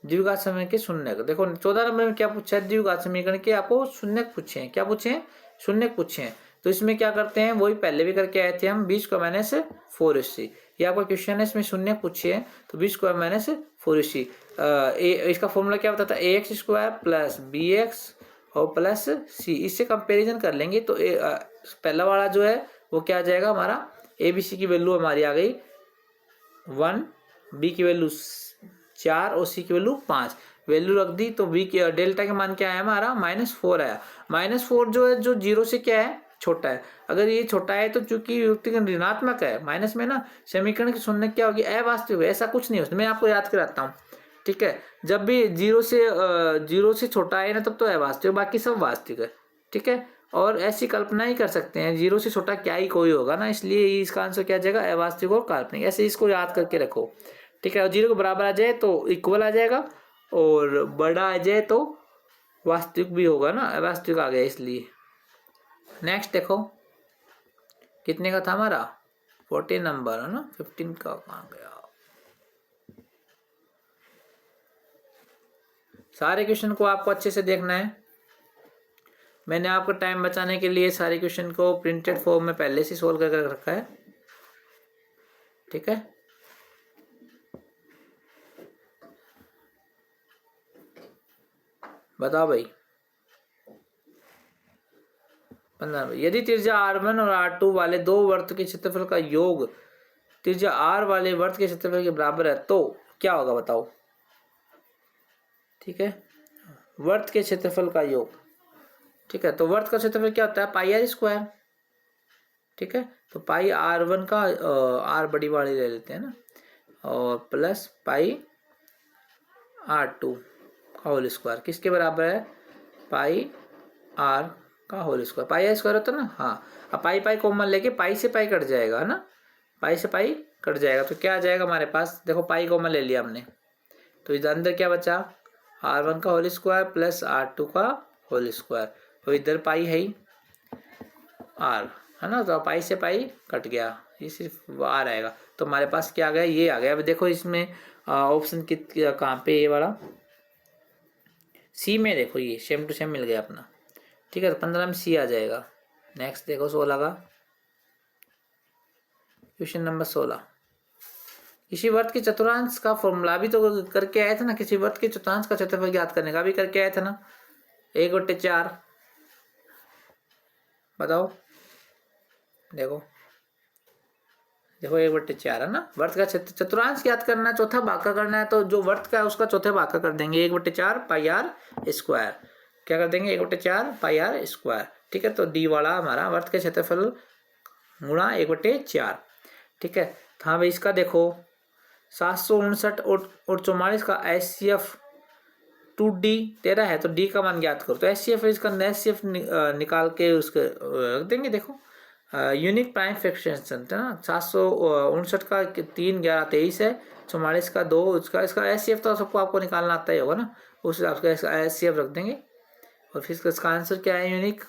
द्विघात समीकरण के शून्यक, देखो 14 नंबर में क्या पूछा है, द्विघात समीकरण के आपको शून्यक पूछे हैं, क्या पूछे हैं, शून्यक पूछे हैं। तो इसमें क्या करते हैं, वही पहले भी करके आए थे हम, 20⁻⁴ ये आपका क्वेश्चन है, इसमें शून्यक पूछे हैं, तो 20⁻⁴ इसका फॉर्मूला क्या बताता है, ax² + bx और +c, इससे कंपेरिजन कर लेंगे तो पहला वाला जो है वो क्या आ जाएगा हमारा, ए बी सी की वैल्यू हमारी आ गई 1, बी की वैल्यू 4 और सी की वैल्यू 5। वैल्यू रख दी तो बी की डेल्टा के मान क्या आया हमारा -4 आया। -4 जो है जो 0 से क्या है छोटा है। अगर ये छोटा है तो चूंकि युक्ति ऋणात्मक है माइनस में ना, समीकरण की शून्य क्या होगी अवास्तविक, ऐसा कुछ नहीं है उसमें। मैं आपको याद कराता हूँ, ठीक है। जब भी 0 से छोटा है ना तब तो अवास्तविक, बाकी सब वास्तविक है, ठीक है। और ऐसी कल्पना ही कर सकते हैं 0 से छोटा क्या ही कोई होगा ना, इसलिए इसका आंसर क्या आ जाएगा अवास्तविक और काल्पनिक। ऐसे इसको याद करके रखो, ठीक है। और 0 के बराबर आ जाए तो इक्वल आ जाएगा, और बड़ा आ जाए तो वास्तविक भी होगा ना, अवास्तविक आ गया इसलिए। नेक्स्ट देखो कितने का था हमारा 14 नंबर है ना, 15 का कहाँ गया। सारे क्वेश्चन को आपको अच्छे से देखना है। मैंने आपका टाइम बचाने के लिए सारे क्वेश्चन को प्रिंटेड फॉर्म में पहले से सोल्व करके रखा है, ठीक है। बताओ भाई 15। यदि त्रिज्या R1 और R2 वाले दो वर्त के क्षेत्रफल का योग त्रिज्या R वाले वर्त के क्षेत्रफल के बराबर है तो क्या होगा बताओ, ठीक है। वर्त के क्षेत्रफल का योग, ठीक है। तो वर्त का क्षेत्रफल क्या होता है πr², ठीक है। तो πr1 का r बड़ी वाली ले लेते हैं ना, और प्लस πr2 का होल स्क्वायर किसके बराबर है πr का होल स्क्वायर। πr² होता है ना, हाँ। अब पाई कॉमन लेके पाई से पाई कट जाएगा ना, पाई से पाई कट जाएगा तो क्या आ जाएगा हमारे पास, देखो पाई कॉमन ले लिया हमने, तो इधर अंदर क्या बचा r1 का होल स्क्वायर प्लस r2 का होल स्क्वायर, तो इधर पाई है ही r है ना, तो पाई से पाई कट गया, ये सिर्फ r आएगा। तो हमारे पास क्या आ गया, ये आ गया। अब देखो इसमें ऑप्शन कहाँ पे, ये वाला सी में देखो, ये सेम टू सेम मिल गया अपना, ठीक है। तो 15 में सी आ जाएगा। नेक्स्ट देखो 16 का क्वेश्चन नंबर 16। किसी वर्त के चतुर्थांश का फॉर्मूला भी तो करके आए थे ना, किसी वर्त के चतुर्थांश का क्षेत्रफल ज्ञात करने का भी करके आए थे ना, 1/4। बताओ देखो 1/4 है ना, वर्त का चतुर्थांश ज्ञात करना है, चौथा भाग का करना है, तो जो वर्त का है उसका चौथे भाग का कर देंगे 1/4 πr²। क्या कर देंगे 1/4 πr², ठीक है। तो डी वाला हमारा वर्त के क्षेत्रफल गुणा 1/4, ठीक है। हाँ भाई इसका देखो 759 और 44 का HCF 2D 13 है, तो डी का मान ज्ञात करो। तो HCF इसका HCF निकाल के उसके रख देंगे। देखो यूनिक प्राइम फ्रैक्शन है ना, 759 का 3, 11, 23 है, 44 का 2, इसका HCF तो सबको आपको निकालना आता ही होगा ना, उस हिसाब से इसका HCF रख देंगे। और फिर इसका आंसर क्या है unique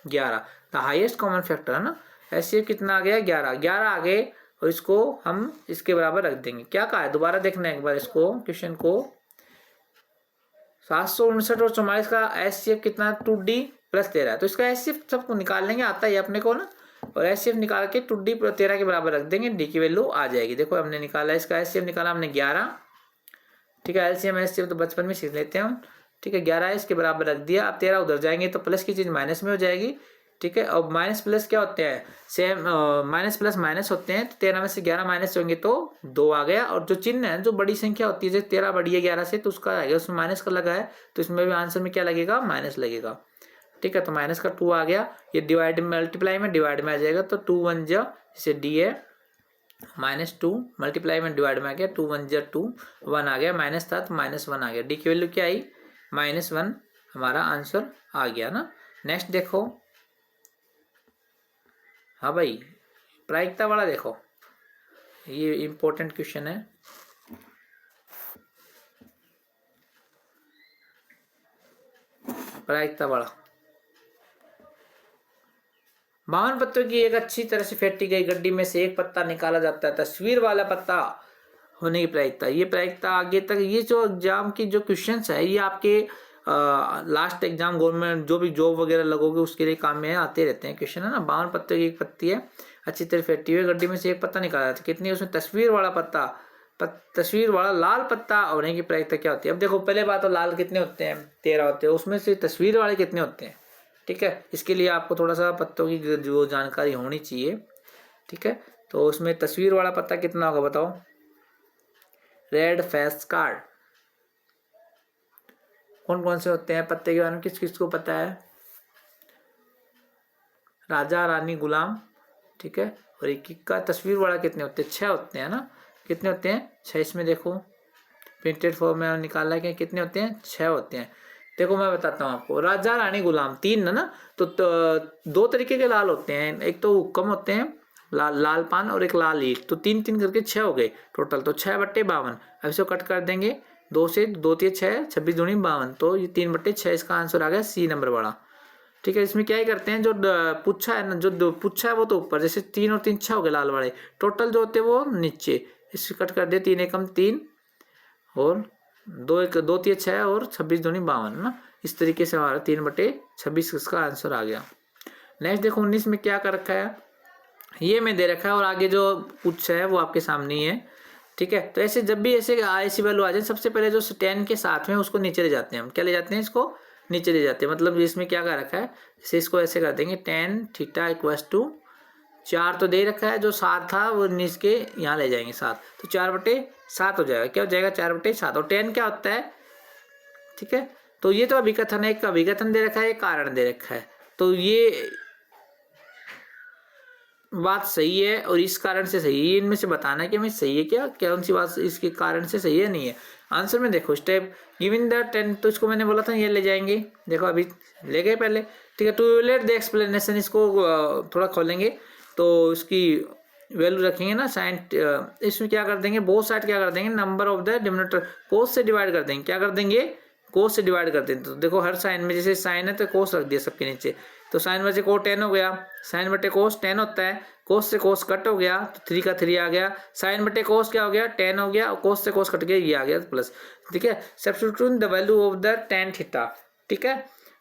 11, the highest common factor है ना। HCF कितना आ गया 11 आ गए, और इसको हम इसके बराबर रख देंगे। क्या कहा है दोबारा देखना है एक बार इसको क्वेश्चन को, 759 और 44 का HCF कितना 2D प्लस 13 है, तो इसका HCF सबको निकाल लेंगे, आता है अपने को ना, और HCF निकाल के 2D प्लस 13 के बराबर रख देंगे, डी की वैल्यू आ जाएगी। देखो हमने निकाला इसका HCF निकाला हमने 11, ठीक है। LCM HCF तो बचपन में सीख लेते हैं हम, ठीक है। 11 इसके बराबर रख दिया। अब 13 उधर जाएंगे तो प्लस की चीज माइनस में हो जाएगी, ठीक है। और माइनस प्लस क्या होते हैं सेम, माइनस प्लस माइनस होते हैं, तो 13 में से 11 माइनस होंगे तो 2 आ गया। और जो चिन्ह है जो बड़ी संख्या होती है जैसे 13 बड़ी है 11 से, तो उसका आएगा, उसमें माइनस का लगा है, तो इसमें भी आंसर में क्या लगेगा माइनस लगेगा, ठीक है। तो माइनस का 2 आ गया, ये डिवाइड मल्टीप्लाई में डिवाइड में आ जाएगा, तो 2 1 जा जैसे डी है -2 मल्टीप्लाई में डिवाइड में आ गया, 2 1 जा 2, 1 आ गया, माइनस था तो -1 आ गया, डी की वैल्यू क्या आई -1, हमारा आंसर आ गया ना। नेक्स्ट देखो, हाँ भाई प्रायिकता वाला देखो, ये इंपॉर्टेंट क्वेश्चन है। प्रायिकता वाला 52 पत्तों की एक अच्छी तरह से फेंटी गई गड्डी में से एक पत्ता निकाला जाता है, तस्वीर वाला पत्ता होने की प्रायिकता। ये प्रायिकता आगे तक, ये जो एग्जाम की जो क्वेश्चंस है ये आपके लास्ट एग्जाम गवर्नमेंट जो भी जॉब वगैरह लगोगे उसके लिए काम में आते रहते हैं क्वेश्चन, है ना। 52 पत्तों की एक पत्ती है, अच्छी तरह फेंटी हुई गड्डी में से एक पत्ता निकाला जाता है, कितनी उसमें तस्वीर वाला पत्ता, तस्वीर वाला लाल पत्ता होने की प्रायिकता क्या होती है। अब देखो पहले बात तो लाल कितने होते हैं 13 होते हैं, उसमें से तस्वीर वाले कितने होते हैं ठीक है, इसके लिए आपको थोड़ा सा पत्तों की जो जानकारी होनी चाहिए। ठीक है, तो उसमें तस्वीर वाला पत्ता कितना होगा बताओ? Red face card. कौन कौन से होते हैं पत्ते के बारे में किस किस को पता है? राजा रानी गुलाम। ठीक है, और एक का तस्वीर वाला कितने होते हैं? 6 होते हैं ना। कितने होते हैं? 6। इसमें देखो प्रिंटेड फॉर्म में निकाला है कि कितने होते हैं? 6 होते हैं। देखो मैं बताता हूँ आपको, राजा रानी गुलाम 3 है ना, तो 2 तरीके के लाल होते हैं, एक तो हुक्म होते हैं लाल पान और एक लाल ईंट, तो 3 करके 6 हो गए टोटल, तो 6/52। अब इसको कट कर देंगे 2 से, 2 3 6, 26 दूनी 52, तो ये 3/6 इसका आंसर आ गया सी नंबर वाला। ठीक है, इसमें क्या ही करते हैं, जो पुच्छा है ना, जो पुच्छा है वो तो ऊपर, जैसे 3 और 3 6 हो गए लाल वाले, टोटल जो होते हैं वो नीचे, इससे कट कर दिया 3 एकम 3 और 2 3 6 और 26 दूनी 52 ना। इस तरीके से हमारा 3/26 इसका आंसर आ गया। नेक्स्ट देखो 19 में क्या कर रखा है, ये मैं दे रखा है और आगे जो पुच्छा है वो आपके सामने ही है। ठीक है, तो ऐसे जब भी ऐसी वैल्यू आ जाए, सबसे पहले जो 10 के साथ में उसको नीचे ले जाते हैं हम। क्या ले जाते हैं? इसको नीचे ले जाते हैं, मतलब इसमें क्या कर रखा है, जैसे इसको ऐसे कर देंगे tan थीटा इक्वल्स टू 4 तो दे रखा है, जो 7 था वो 19 के यहाँ ले जाएंगे 7, तो 4/7 हो जाएगा। क्या हो जाएगा? 4/7। और 10 क्या होता है? ठीक है, तो ये तो अभिकथन है, एक अभिकथन दे रखा है, एक कारण दे रखा है, तो ये बात सही है और इस कारण से सही है, इनमें से बताना है कि हमें सही है क्या, कौन सी बात इसके कारण से सही है नहीं है। आंसर में देखो स्टेप गिवन द 10, तो इसको मैंने बोला था ये ले जाएंगे, देखो अभी ले गए पहले। ठीक है, टू लेट द एक्सप्लेनेशन, इसको थोड़ा खोलेंगे तो इसकी वैल्यू रखेंगे ना साइन, इसमें क्या कर देंगे, बोथ साइड क्या कर देंगे, नंबर ऑफ द डिनोमिनेटर कोस से डिवाइड कर देंगे। क्या कर देंगे? कोस से डिवाइड कर देंगे। तो देखो हर साइन में, जैसे साइन है तो कोस रख दिया सबके नीचे, तो साइन बचे को 10 हो गया, साइन बटे कोस 10 होता है, कोस से कोस कट हो गया तो 3 का 3 आ गया, साइन बटे कोस क्या हो गया? 10 हो गया, और कोस से कोस कट गया, ये आ गया प्लस। ठीक है, substitute the value of the tan theta. ठीक है,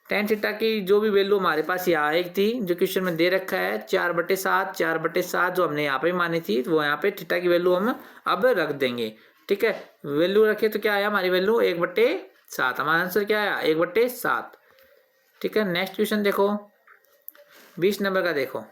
tan थीटा की जो भी वैल्यू हमारे पास यहाँ एक थी, जो क्वेश्चन में दे रखा है 4/7, 4/7 जो हमने यहाँ पे मानी थी, वो यहाँ पे थीटा की वैल्यू हम अब रख देंगे। ठीक है, वैल्यू रखे तो क्या आया हमारी वैल्यू? 1/7। हमारा आंसर क्या आया? 1/7। ठीक है, नेक्स्ट क्वेश्चन देखो 20 नंबर का देखो।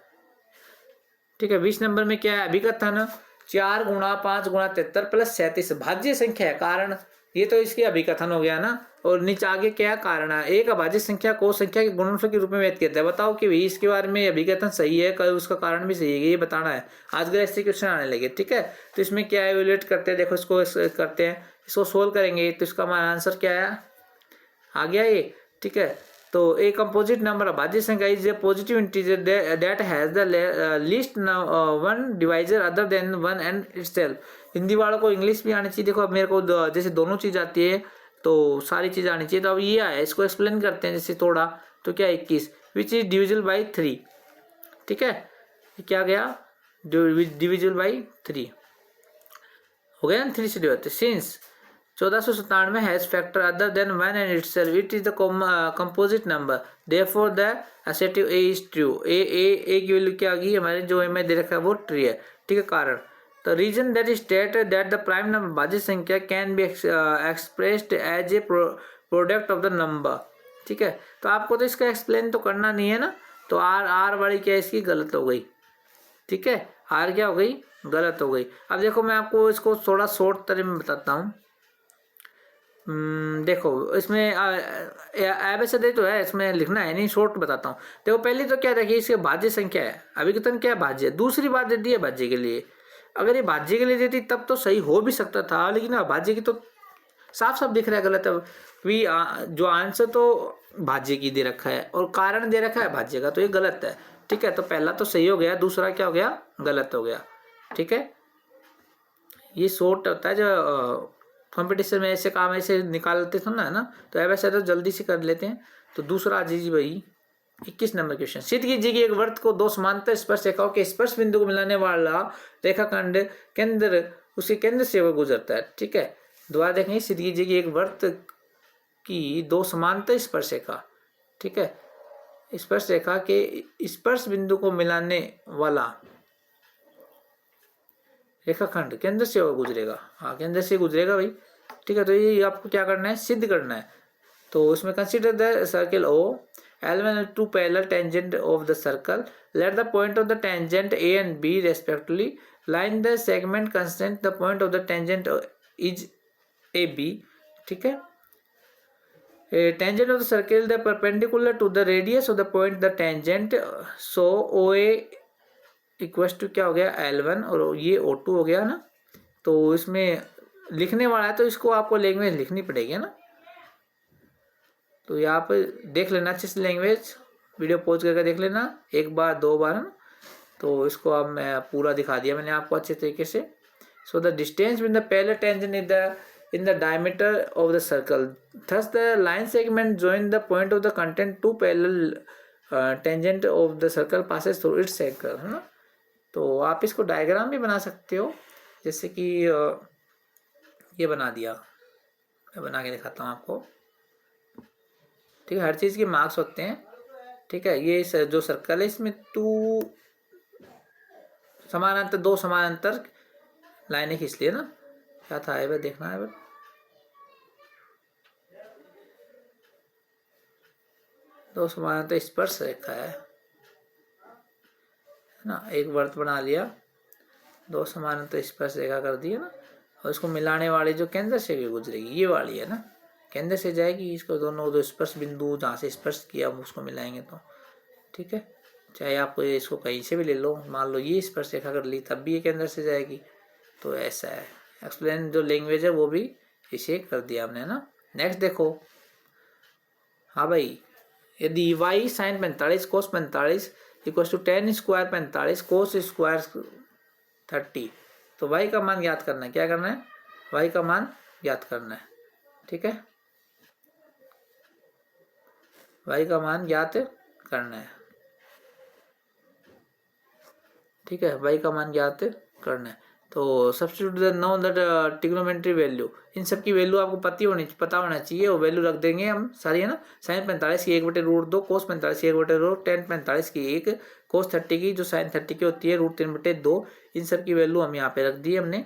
ठीक है, 20 नंबर में क्या है? अभिकथन 4 गुणा 5 गुणा 73 प्लस 37 भाज्य संख्या है, कारण ये तो इसकी अभिकथन हो गया ना, और नीचे आगे क्या कारण है? एक अभाज्य संख्या को संख्या के गुणनफल के रूप में व्यक्त करता है। बताओ कि भाई इसके बारे में अभिकथन सही है, कल उसका कारण भी सही है, ये बताना है। आजकल ऐसे क्वेश्चन आने लगे। ठीक है, तो इसमें क्या एवेल्युएट करते हैं, देखो इसको करते हैं, इसको सोल्व करेंगे, तो इसका हमारा आंसर क्या है? आ गया ये। ठीक है, तो ए कंपोजिट नंबर अभाज्य संख्या is a positive integer that has the least one divisor other than 1 and itself. Hindi वालों को इंग्लिश भी आनी चाहिए। देखो अब मेरे को जैसे दोनों चीज आती है तो सारी चीज आनी चाहिए, तो अब ये आया, इसको एक्सप्लेन करते हैं। जैसे थोड़ा तो क्या 21 विच इज डिविजिबल बाई 3। ठीक है, क्या गया? डिविजिबल बाई 3 हो गया ना, 3 से divide. Since 1497 has factor other than 1 and itself, it is the composite number, therefore the assertive a is true. A की वैल्यू क्या आ गई हमारे, जो में दे रखा है वो ट्रू है। ठीक है, कारण the reason that state that the prime number भाज्य संख्या can be expressed as a product of the number. ठीक है, तो आपको तो इसका एक्सप्लेन तो करना नहीं है ना, तो आर वाली क्या इसकी गलत हो गई। ठीक है, आर क्या हो गई? गलत हो गई। अब देखो मैं आपको इसको थोड़ा शॉर्ट तरह में बताता हूँ। देखो इसमें एबीसीडी तो है, इसमें लिखना है नहीं, शॉर्ट बताता हूँ। देखो पहली तो क्या देखिए, इसके भाज्य संख्या है, अभिकथन क्या है? भाज्य। दूसरी बात दे दी है भाज्य के लिए, अगर ये भाज्य के लिए देती तब तो सही हो भी सकता था, लेकिन भाज्य की तो साफ साफ दिख रहा है गलत है। भी जो आंसर तो भाज्य की दे रखा है और कारण दे रखा है भाज्य का, तो ये गलत है। ठीक है, तो पहला तो सही हो गया, दूसरा क्या हो गया? गलत हो गया। ठीक है, ये शॉर्ट होता है, जो कंपटीशन में ऐसे काम ऐसे निकालते थे ना, है ना, तो ऐसे तो जल्दी से कर लेते हैं। तो दूसरा आ जी भाई 21 नंबर क्वेश्चन। सिद्ध कीजिए कि एक वृत्त को 2 समांतर स्पर्श रेखाओं के स्पर्श बिंदु को मिलाने वाला रेखाखंड केंद्र उसके केंद्र से वो गुजरता है। ठीक है, दोबारा देखेंगे, सिद्ध कीजिए कि एक वृत्त की 2 समांतर स्पर्श रेखा, ठीक है, स्पर्श रेखा के स्पर्श बिंदु को मिलाने वाला रेखाखंड केंद्र से वो गुजरेगा। हाँ, केंद्र से गुजरेगा भाई। ठीक है, तो ये आपको क्या करना है? सिद्ध करना है। तो उसमें consider the circle O L1 and L2 parallel tangent of the circle. Let the point of the tangent A and B respectively. Line the segment constant. The point of the tangent is AB. ठीक है. Tangent of the circle the perpendicular to the radius of the point the tangent. So OA equals to क्या हो गया L1 और ये O2 हो गया ना. तो इसमें लिखने वाला है तो इसको आपको लैंग्वेज लिखनी पड़ेगी ना. तो यहाँ पे देख लेना अच्छे से लैंग्वेज, वीडियो पॉज करके देख लेना एक बार दो बार है ना. तो इसको अब मैं पूरा दिखा दिया मैंने आपको अच्छे तरीके से. So the distance with the parallel tangent in the diameter of the circle. Thus the line segment join the point of the content two parallel tangent of the circle passes through its circle है ना. तो आप इसको diagram भी बना सकते हो, जैसे कि ये बना दिया, मैं बना के दिखाता हूँ आपको. ठीक है, हर चीज़ के मार्क्स होते हैं. ठीक है, ये जो सर्कल है इसमें दो समानांतर लाइनें खींच लिए ना. क्या था है देखना है. दो समानांतर स्पर्श रेखा है ना. एक वर्त बना लिया, दो समानांतर स्पर्श रेखा कर दिया ना. और इसको मिलाने वाली जो केंद्र से भी गुजरेगी ये वाली है ना, केंद्र से जाएगी. इसको दोनों दो स्पर्श बिंदु जहाँ से स्पर्श किया हम उसको मिलाएंगे तो ठीक है. चाहे आप इसको कहीं से भी ले लो, मान लो ये स्पर्श रेखा कर ली तब भी ये केंद्र से जाएगी. तो ऐसा है. एक्सप्लेन जो लैंग्वेज है वो भी इसे कर दिया हमने ना. नेक्स्ट देखो. हाँ भाई, यदि y sine 45 cos 45 equal to ten square 45 cos square 30, तो y का मान ज्ञात करना है. क्या करना है? y का मान ज्ञात करना है. ठीक है, y का मान ज्ञात करना है. ठीक है, y का मान ज्ञात करना है. तो substitute the no that trigonometry value, इन सब की वैल्यू आपको पता होना चाहिए. वो वैल्यू रख देंगे हम सारी है ना. साइन 45 की 1/√2, कोस 45 की 1/2, टेन 45 की 1, कोस 30 की जो साइन 30 की होती है √3/2. इन सब की वैल्यू हम यहाँ पे रख दी हमने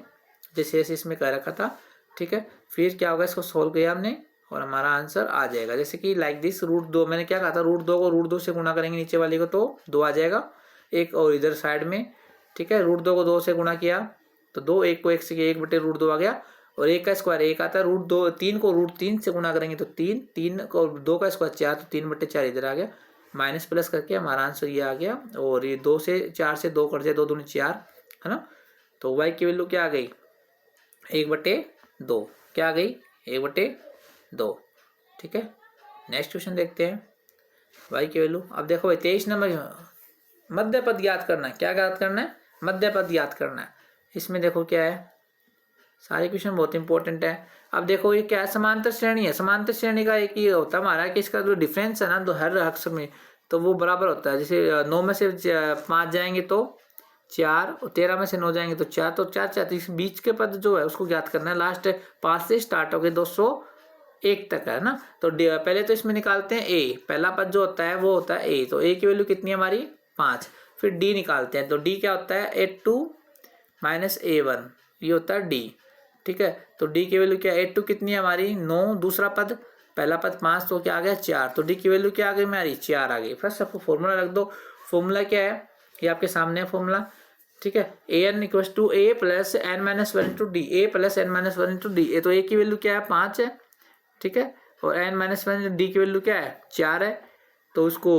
जैसे इसमें कह रखा था. ठीक है, फिर क्या होगा, इसको सोल्व किया हमने और हमारा आंसर आ जाएगा. जैसे कि लाइक दिस √2, मैंने क्या कहा था, √2 को √2 से गुणा करेंगे नीचे वाले को तो 2 आ जाएगा एक, और इधर साइड में ठीक है √2 को 2 से गुणा किया तो 2, 1 को 1 से 1/√2 आ गया. और 1 का स्क्वायर 1 आता है. √2 3 को √3 से गुणा करेंगे तो 3, 3 को 2 का स्क्वायर 4, तो 3/4 इधर आ गया. माइनस प्लस करके हमारा आंसर ये आ गया. और ये 2 से 4 से 2 कट जाए, 2 दूनी 4 है ना. तो y की वैल्यू क्या आ गई, 1/2. क्या आ गई, 1/2. ठीक है, नेक्स्ट क्वेश्चन देखते हैं. y की वैल्यू अब देखो भाई 23 नंबर मध्य पद ज्ञात करना है. क्या ज्ञात करना है, मध्य पद ज्ञात करना है. इसमें देखो क्या है, सारे क्वेश्चन बहुत इंपॉर्टेंट है. अब देखो ये क्या है, समांतर श्रेणी है. समांतर श्रेणी का एक ये होता है हमारा कि इसका जो डिफरेंस है ना तो हर अक्षर में तो वो बराबर होता है. जैसे 9 में से 5 जाएंगे तो 4, और 13 में से 9 जाएंगे तो 4, तो 4 4. इस बीच के पद जो है उसको ज्ञात करना है. लास्ट 5 से स्टार्ट हो गए 201 तक है ना. तो पहले तो इसमें निकालते हैं a, पहला पद जो होता है वो होता है a. तो a की वैल्यू कितनी है हमारी 5. फिर d निकालते हैं. तो d क्या होता है, A2 माइनस A1, ये होता है d. ठीक है, तो d की वैल्यू क्या है, A2 कितनी है हमारी 9, दूसरा पद, पहला पद 5, तो क्या आ गया 4. तो d की वैल्यू क्या आ गई हमारी 4 आ गई. फर्स्ट आपको फॉर्मूला रख दो. फॉर्मूला क्या है, ये आपके सामने है फॉर्मूला. ठीक है, an equals to a plus n-1 into D, a plus n-1 into D. तो a की वैल्यू क्या है 5 है. ठीक है, और n-1 डी की वैल्यू क्या है 4 है. तो उसको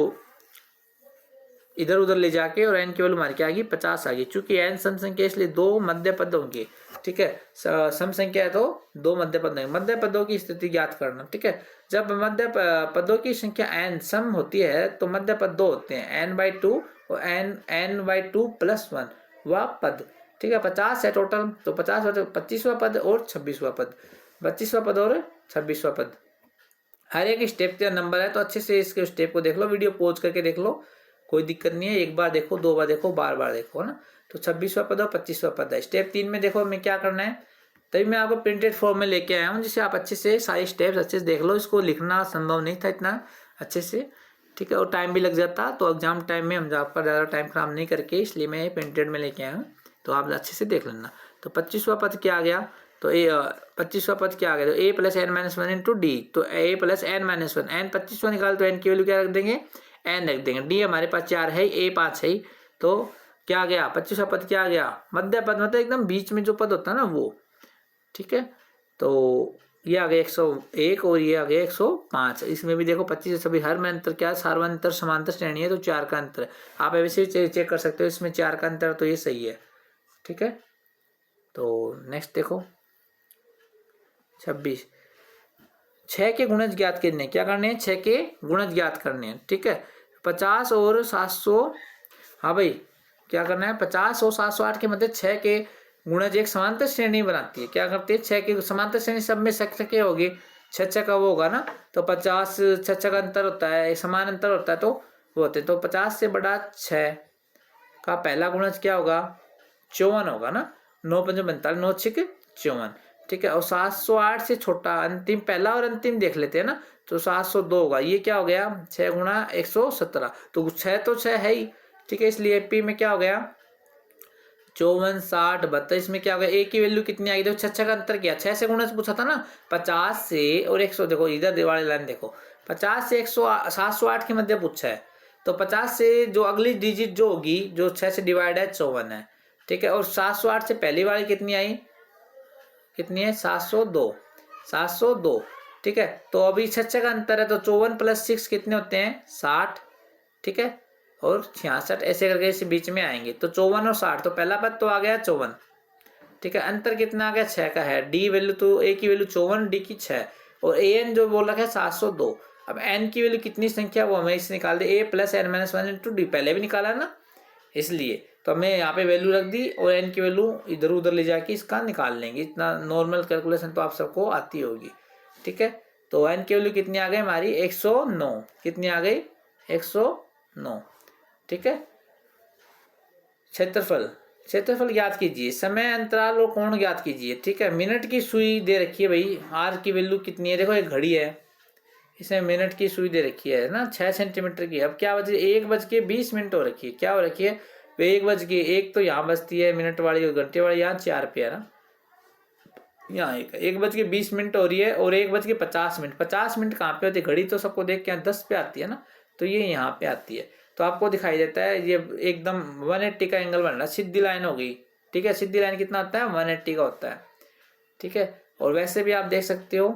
इधर उधर ले जाके और n की वैल्यू हमारी क्या आ गई 50 आ गई. चूंकि n सम संख्या इसलिए 2 मध्य पद होंगे. ठीक है, सम संख्या है तो 2 मध्य पद होंगे. मध्य पदों की स्थिति ज्ञात करना. ठीक है, जब मध्य पदों की संख्या n सम होती है तो मध्य पद 2 होते हैं, n/2 और n/2 + 1 वह पद. ठीक है, 50 है टोटल, तो 50 25वां पद और 26वां पद, 25वां पद और 26वां पद. हर एक स्टेप का नंबर है, तो अच्छे से इसके स्टेप को देख लो, वीडियो पॉज करके देख लो, कोई दिक्कत नहीं है. एक बार देखो, 2 बार देखो, बार बार देखो ना. तो 26वां पद और 25वां पद है. स्टेप 3 में देखो हमें क्या करना है, तभी मैं आपको प्रिंटेड फॉर्म में लेके आया हूँ जिससे आप अच्छे से सारे स्टेप्स अच्छे से देख लो. इसको लिखना संभव नहीं था इतना अच्छे से. ठीक है, और टाइम भी लग जाता, तो एग्जाम टाइम में हम आपका ज़्यादा टाइम खराब नहीं करके इसलिए मैं प्रिंटेड में लेके आया हूँ. तो आप अच्छे से देख लेना. तो 25वां पद क्या आ गया, तो ए 25वां पद क्या आ गया, तो a plus n minus one into D, तो a plus n minus one, n 25वां निकाल तो एन की वैल्यू क्या रख देंगे, एन रख देंगे। डी हमारे पास 4 है, ए 5 है, तो क्या आ गया 25वां पद क्या आ गया, मध्य पद, मतलब एकदम बीच में जो पद होता है ना वो, ठीक है। तो ये आ गया 101 और ये आ गया 105। इसमें भी देखो 25 सभी हर में अंतर क्या है, सार्वंतर समांतर श्रेणी है, तो 4 का अंतर है। आप ऐसे ही चेक कर सकते हो, इसमें 4 का अंतर, तो ये सही है, ठीक है। तो नेक्स्ट देखो 26, 6 के गुणज ज्ञात करने हैं, क्या करने हैं, 6 के गुणज ज्ञात करने हैं, ठीक है। 50 और 700, हाँ भाई क्या करना है, 50 और 708 के मध्य 6 के गुणज एक समांतर श्रेणी बनाती है। क्या करती है, 6 की समांतर श्रेणी सब में 6 होगी, 6 का वो होगा ना, तो 50 6 का अंतर होता है, समान अंतर होता है, तो वो होते हैं। तो 50 से बड़ा 6 का पहला गुणज क्या होगा, 54 होगा ना, 9 पंजे 45, 9 6 54, ठीक है। और 708 से छोटा अंतिम, पहला और अंतिम देख लेते हैं ना, तो 702 होगा। ये क्या हो गया, 6 गुणा 117, तो 6 तो 6 है ही, ठीक है। इसलिए पी में क्या हो गया 54 60 32, में क्या हो गया, ए की वैल्यू कितनी आई, देखो 6 का अंतर किया, 6 से गुणा से पूछा था ना, 50 से और 100, देखो इधर दिवाली लाइन देखो, 50 से 100 708 के मध्य पूछा है, तो 50 से जो अगली डिजिट जो होगी, जो 6 से डिवाइड है 54 है, ठीक है। और 708 से पहली वाली कितनी आई, कितनी है 702, 702, ठीक है। तो अभी 6 का अंतर है, तो 54 प्लस 6 कितने होते हैं 60, ठीक है। और 66 ऐसे करके इस बीच में आएंगे, तो 54 और 60, तो पहला पद तो आ गया 54, ठीक है। अंतर कितना आ गया 6 का है, डी वैल्यू तो ए की वैल्यू 54, डी की 6, और ए एन जो बोल रखा है 702। अब एन की वैल्यू कितनी संख्या वो हमें इससे निकाल दे, a plus n minus one into d, पहले भी निकाला ना, इसलिए तो हमें यहाँ पे वैल्यू रख दी, और एन की वैल्यू इधर उधर ले जाके इसका निकाल लेंगे। इतना नॉर्मल कैलकुलेशन तो आप सबको आती होगी, ठीक है। तो एन की वैल्यू कितनी आ गई हमारी 109, कितनी आ गई 109, ठीक है। क्षेत्रफल, क्षेत्रफल ज्ञात कीजिए, समय अंतराल और कोण ज्ञात कीजिए, ठीक है। मिनट की सुई दे रखी है भाई, आर की वैल्यू कितनी है, देखो एक घड़ी है, इसमें मिनट की सुई दे रखी है ना 6 सेंटीमीटर की। अब क्या बजे 1:20 हो रखी है, क्या हो रखी है 1 तो यहाँ बजती है मिनट वाली और घंटे वाली यहाँ 4 पे है ना, यहाँ 1:20 हो रही है, और 1:50, 50 कहाँ पे होती है, घड़ी तो सबको देख के यहाँ 10 पे आती है ना, तो ये यहाँ पे आती है, तो आपको दिखाई देता है ये एकदम 180 का एंगल बन रहा है, सीधी लाइन हो गई, ठीक है। सीधी लाइन कितना होता है 180 का होता है, ठीक है। और वैसे भी आप देख सकते हो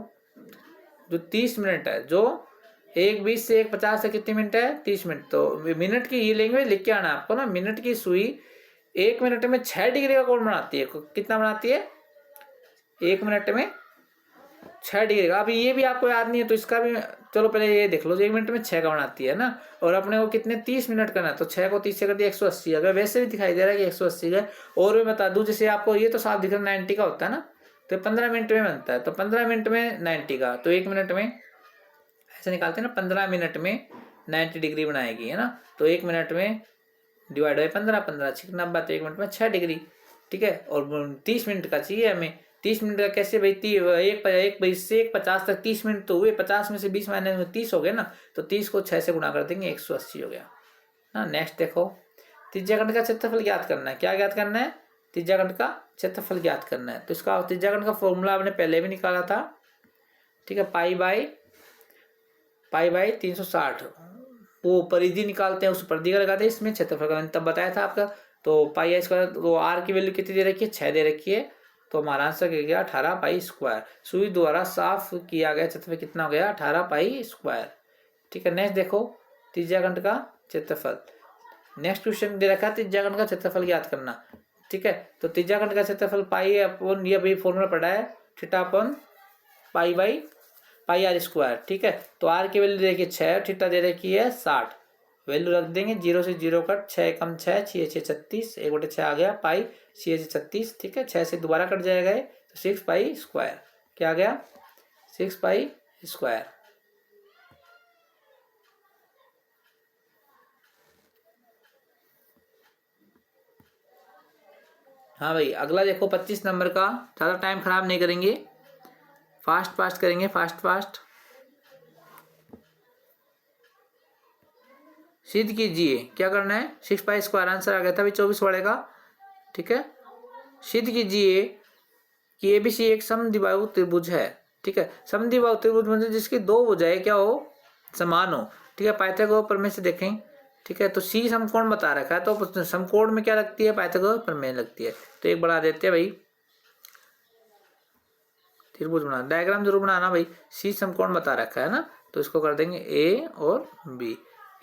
जो 30 मिनट है, जो 1:20 से 1:50 तक कितने मिनट है 30 मिनट, तो मिनट की ये लैंग्वेज लिख के आना आपको ना, मिनट की सुई 1 मिनट में 6 डिग्री का कोण बनाती है, कितना बनाती है 1 मिनट में 6 डिग्री का। अभी ये भी आपको याद नहीं है तो इसका भी चलो पहले ये देख लो, 1 मिनट में 6 का बनाती है ना, और अपने को कितने 30 मिनट करना है, तो 6 को 30 से कर दिया 180, अगर वैसे भी दिखाई दे रहा है कि 180 का। और मैं बता दूं, जैसे आपको ये तो साफ दिख रहा है 90 का होता है ना, तो 15 मिनट में बनता है, तो 15 मिनट में 90 का, तो 1 मिनट में ऐसे निकालते हैं ना, 15 मिनट में 90 डिग्री बनाएगी, है ना। तो 1 मिनट में डिवाइड बाई 15, 15 6 90, तो 1 मिनट में 6 डिग्री, ठीक है। और 30 मिनट का चाहिए हमें, 30 मिनट का कैसे भाई, 1 से 1:50 तक 30 मिनट तो हुए, 50 में से 20 माइनस में 30 हो गए ना, तो 30 को 6 से गुणा कर देंगे 180 हो गया ना। नेक्स्ट देखो, त्रिज्याखंड का क्षेत्रफल ज्ञात करना है, क्या ज्ञात करना है त्रिज्याखंड का क्षेत्रफल ज्ञात करना है। तो इसका त्रिज्याखंड का फॉर्मूला आपने पहले भी निकाला था, ठीक है, पाई बाई 360, वो परिधि निकालते हैं उस परिधि का लगाते हैं, इसमें क्षेत्रफल का मैंने तब बताया था आपका। तो पाई आई स्क्वायर, तो आर की वैल्यू कितनी दे रखी है 6 दे रखी है, तो हमारा आंसर गया 18 पाई स्क्वायर। सुई द्वारा साफ किया गया क्षेत्रफल कितना हो गया 18 पाई स्क्वायर, ठीक है। नेक्स्ट देखो त्रिज्याखंड का क्षेत्रफल, नेक्स्ट क्वेश्चन दे रखा है त्रिज्याखंड का क्षेत्रफल ज्ञात करना, ठीक है। तो त्रिज्याखंड का क्षेत्रफल पाई अपॉन, ये भाई फॉर्मूला पढ़ा है, theta upon pi by pi are square, ठीक है। तो आर की वैल्यू देखिए 6, थीटा दे रखी है 60, वैल्यू रख देंगे 0 से 0 कट, 6 कम 6 6 6 36, 1/6 आ गया पाई 6 से 36, ठीक है। 6 से दोबारा कट जाएगा तो 6 पाई स्क्वायर, क्या आ गया 6 पाई स्क्वायर। हाँ भाई अगला देखो 25 नंबर का, ज़्यादा टाइम खराब नहीं करेंगे, फास्ट करेंगे, फास्ट। सिद्ध कीजिए, क्या करना है 6 पाई स्क्वायर, आंसर आ गया था अभी 24 वाले का, ठीक है। सिद्ध कीजिए कि ABC एक समद्विबाहु त्रिभुज है। ठीक है, समद्विबाहु त्रिभुज मतलब जिसकी दो भुजाएं क्या हो, समान हो। ठीक है, पाइथागोरस प्रमेय से देखें। ठीक है, तो C समकोण बता रखा है, तो समकोण में क्या लगती है, पाइथागोरस प्रमेय लगती है। तो एक बढ़ा देते हैं भाई, त्रिभुज बना, डायग्राम जरूर बनाना भाई। C समकोण बता रखा है ना, तो इसको कर देंगे A और B,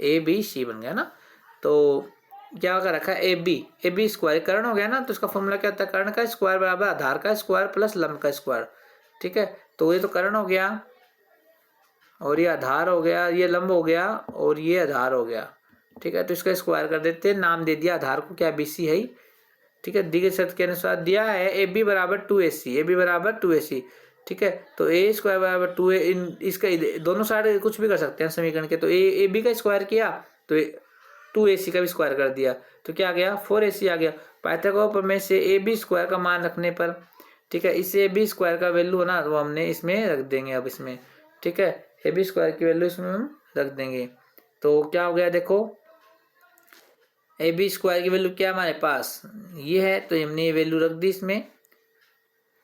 ABC बन गया ना। तो क्या कर रखा है, AB स्क्वायर कर्ण हो गया ना, तो इसका फॉर्मूला क्या होता है, कर्ण का स्क्वायर बराबर आधार का स्क्वायर प्लस लंब का स्क्वायर। ठीक है, तो ये तो कर्ण हो गया और ये आधार हो गया, ये लंब हो गया और ये आधार हो गया। ठीक है, तो इसका स्क्वायर कर देते हैं, नाम दे दिया आधार को क्या, BC है। ठीक है, दी गई शर्त के अनुसार दिया है AB बराबर 2AC, AB बराबर 2AC। ठीक है, तो A स्क्वायर बराबर 2A, इसका दोनों साइड कुछ भी कर सकते हैं समीकरण के। तो AB का स्क्वायर किया तो 2AC का भी स्क्वायर कर दिया, तो क्या आ गया, 4AC आ गया। पाइथागोरस प्रमेय से AB स्क्वायर का मान रखने पर, ठीक है, इससे AB स्क्वायर का वैल्यू है ना, वो हमने इसमें रख देंगे अब इसमें। ठीक है, AB स्क्वायर की वैल्यू इसमें हम रख देंगे, तो क्या हो गया, देखो AB स्क्वायर की वैल्यू क्या हमारे पास ये है, तो हमने ये वैल्यू रख दी इसमें।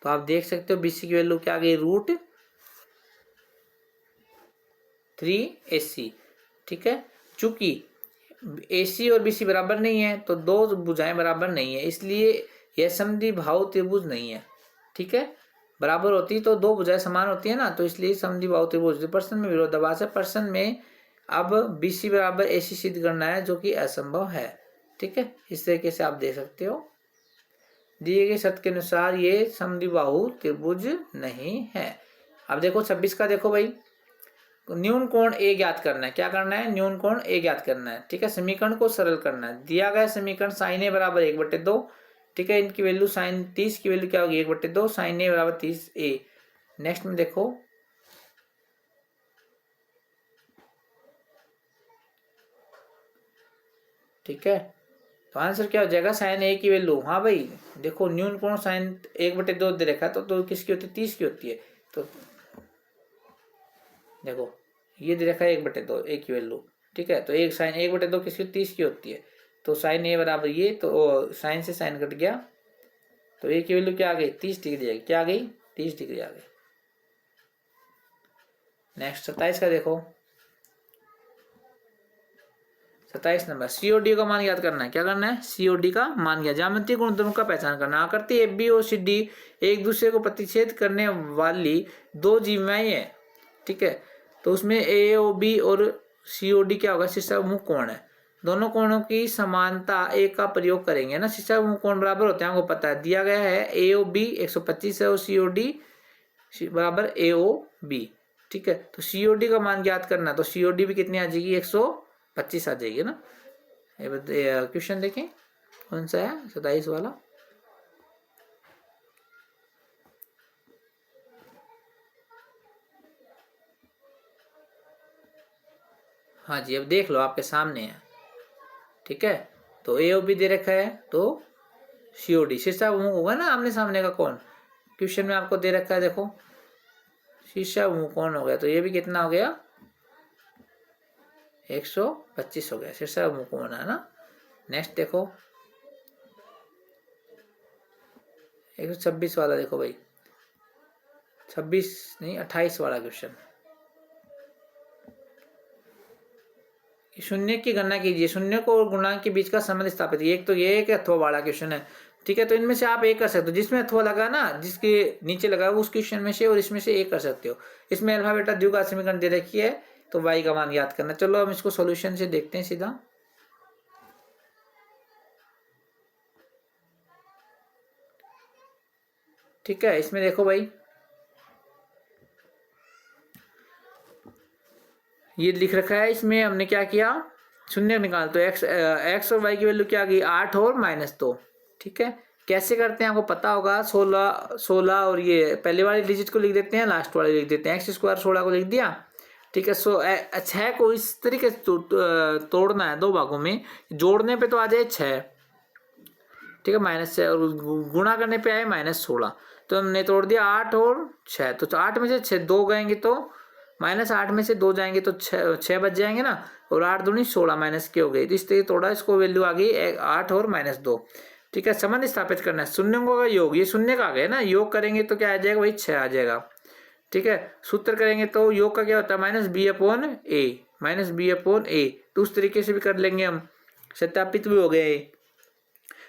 तो आप देख सकते हो BC की वैल्यू क्या आ गई, √3AC। ठीक है, चूंकि AC और BC बराबर नहीं है, तो दो भुजाएं बराबर नहीं है, इसलिए यह समद्विबाहु त्रिभुज नहीं है। ठीक है, बराबर होती तो दो भुजाएं समान होती है ना, तो इसलिए समद्विबाहु त्रिभुज। प्रश्न में विरोधाभास है, प्रश्न में अब BC बराबर AC सिद्ध करना है, जो कि असंभव है। ठीक है, इस तरीके से आप दे सकते हो। दिए गए शर्त के अनुसार ये समद्विबाहु त्रिभुज नहीं है। अब देखो 26 का देखो भाई, न्यून कोण A ज्ञात करना है। क्या करना है, न्यून कोण A ज्ञात करना है। ठीक है, समीकरण को सरल करना है। दिया गया समीकरण sin A बराबर 1/2। ठीक है, इनकी वैल्यू sin 30 की वैल्यू क्या होगी, 1/2, sin A बराबर 30A। नेक्स्ट में देखो, ठीक है, तो आंसर क्या हो जाएगा, sin A की वैल्यू, हाँ भाई देखो न्यून कोण sin 1/2 दे रखा है, तो किसकी होती है, 30 की होती है। तो देखो ये दे रखा है 1/2 A की वैल्यू। ठीक है, तो एक sin 1/2 किसकी, 30 की होती है। तो sin A बराबर ये, तो साइन से साइन कट गया, तो A की वैल्यू क्या आ गई, 30 डिग्री आएगी। क्या आ गई, 30 डिग्री आ गई। नेक्स्ट 27 का देखो, 27 नंबर, COD का मान याद करना है। क्या करना है, COD का मान किया, ज्यामितीय गुणधर्म का पहचान करना। आकृति AB और CD एक दूसरे को प्रतिच्छेद करने वाली दो जीवाएं हैं। ठीक है, तो उसमें AOB और COD क्या होगा, शीर्षाभिमुख कोण है। दोनों कोणों की समानता एक का प्रयोग करेंगे ना, शीर्षाभिमुख कोण बराबर होते हैं, हमको पता है। दिया गया है AOB 125 है और COD बराबर AOB। ठीक है, तो COD का मान ज्ञात करना, तो COD भी कितनी आ जाएगी, 125 आ जाएगी ना। क्वेश्चन देखें कौन सा है, 27 वाला। हाँ जी, अब देख लो आपके सामने है। ठीक है, तो AOB दे रखा है, तो COD शीर्षाभिमुख होगा ना, आमने सामने का कौन, क्वेश्चन में आपको दे रखा है। देखो शीर्षाभिमुख कौन हो गया, तो ये भी कितना हो गया, 125 हो गया, शीर्षाभिमुख कोण है ना। नेक्स्ट देखो 126 वाला देखो भाई, 26 नहीं 28 वाला क्वेश्चन। शून्य की गणना कीजिए, शून्य को और गुणांक के बीच का संबंध स्थापित। एक तो ये एक अथवा वाला क्वेश्चन है। ठीक है, तो इनमें से आप एक कर सकते हो, जिसमें अथवा लगा ना, जिसके नीचे लगा उस क्वेश्चन में से और इसमें से एक कर सकते हो। इसमें अल्फा बेटा द्विघात समीकरण दे रखी है, तो y का मान याद करना। चलो हम इसको सॉल्यूशन से देखते हैं सीधा। ठीक है, इसमें देखो भाई, ये लिख रखा है, इसमें हमने क्या किया, शून्य निकाल, तो x और y की वैल्यू क्या आ गई, 8 और -2। ठीक है, कैसे करते हैं आपको पता होगा, 16 और ये पहले वाले डिजिट को लिख देते हैं, लास्ट वाले लिख देते हैं। x स्क्वायर 16 को लिख दिया। ठीक है, 6 को इस तरीके से तोड़ना है दो भागों में, जोड़ने पे तो आ जाए 6। ठीक है, -6 और गुणा करने पे आए -16, तो हमने तोड़ दिया 8 और 6। तो 8 में से 6 2 गएंगे, तो -8 में से 2 जाएंगे तो 6 बच जाएंगे ना, और 8 दूनी 16 माइनस के हो गई। तो इस तरीके तोड़ा, इसको वैल्यू आ गई 8 और -2। ठीक है, संबंध स्थापित करना है। शून्यों का योग, ये शून्य का आ गया ना, योग करेंगे तो क्या आ जाएगा भाई 6 आ जाएगा। ठीक है, सूत्र करेंगे तो योग का क्या होता है माइनस बी अपॉन ए, माइनस बी अपॉन ए। तो उस तरीके से भी कर लेंगे हम, सत्यापित भी हो गया ये।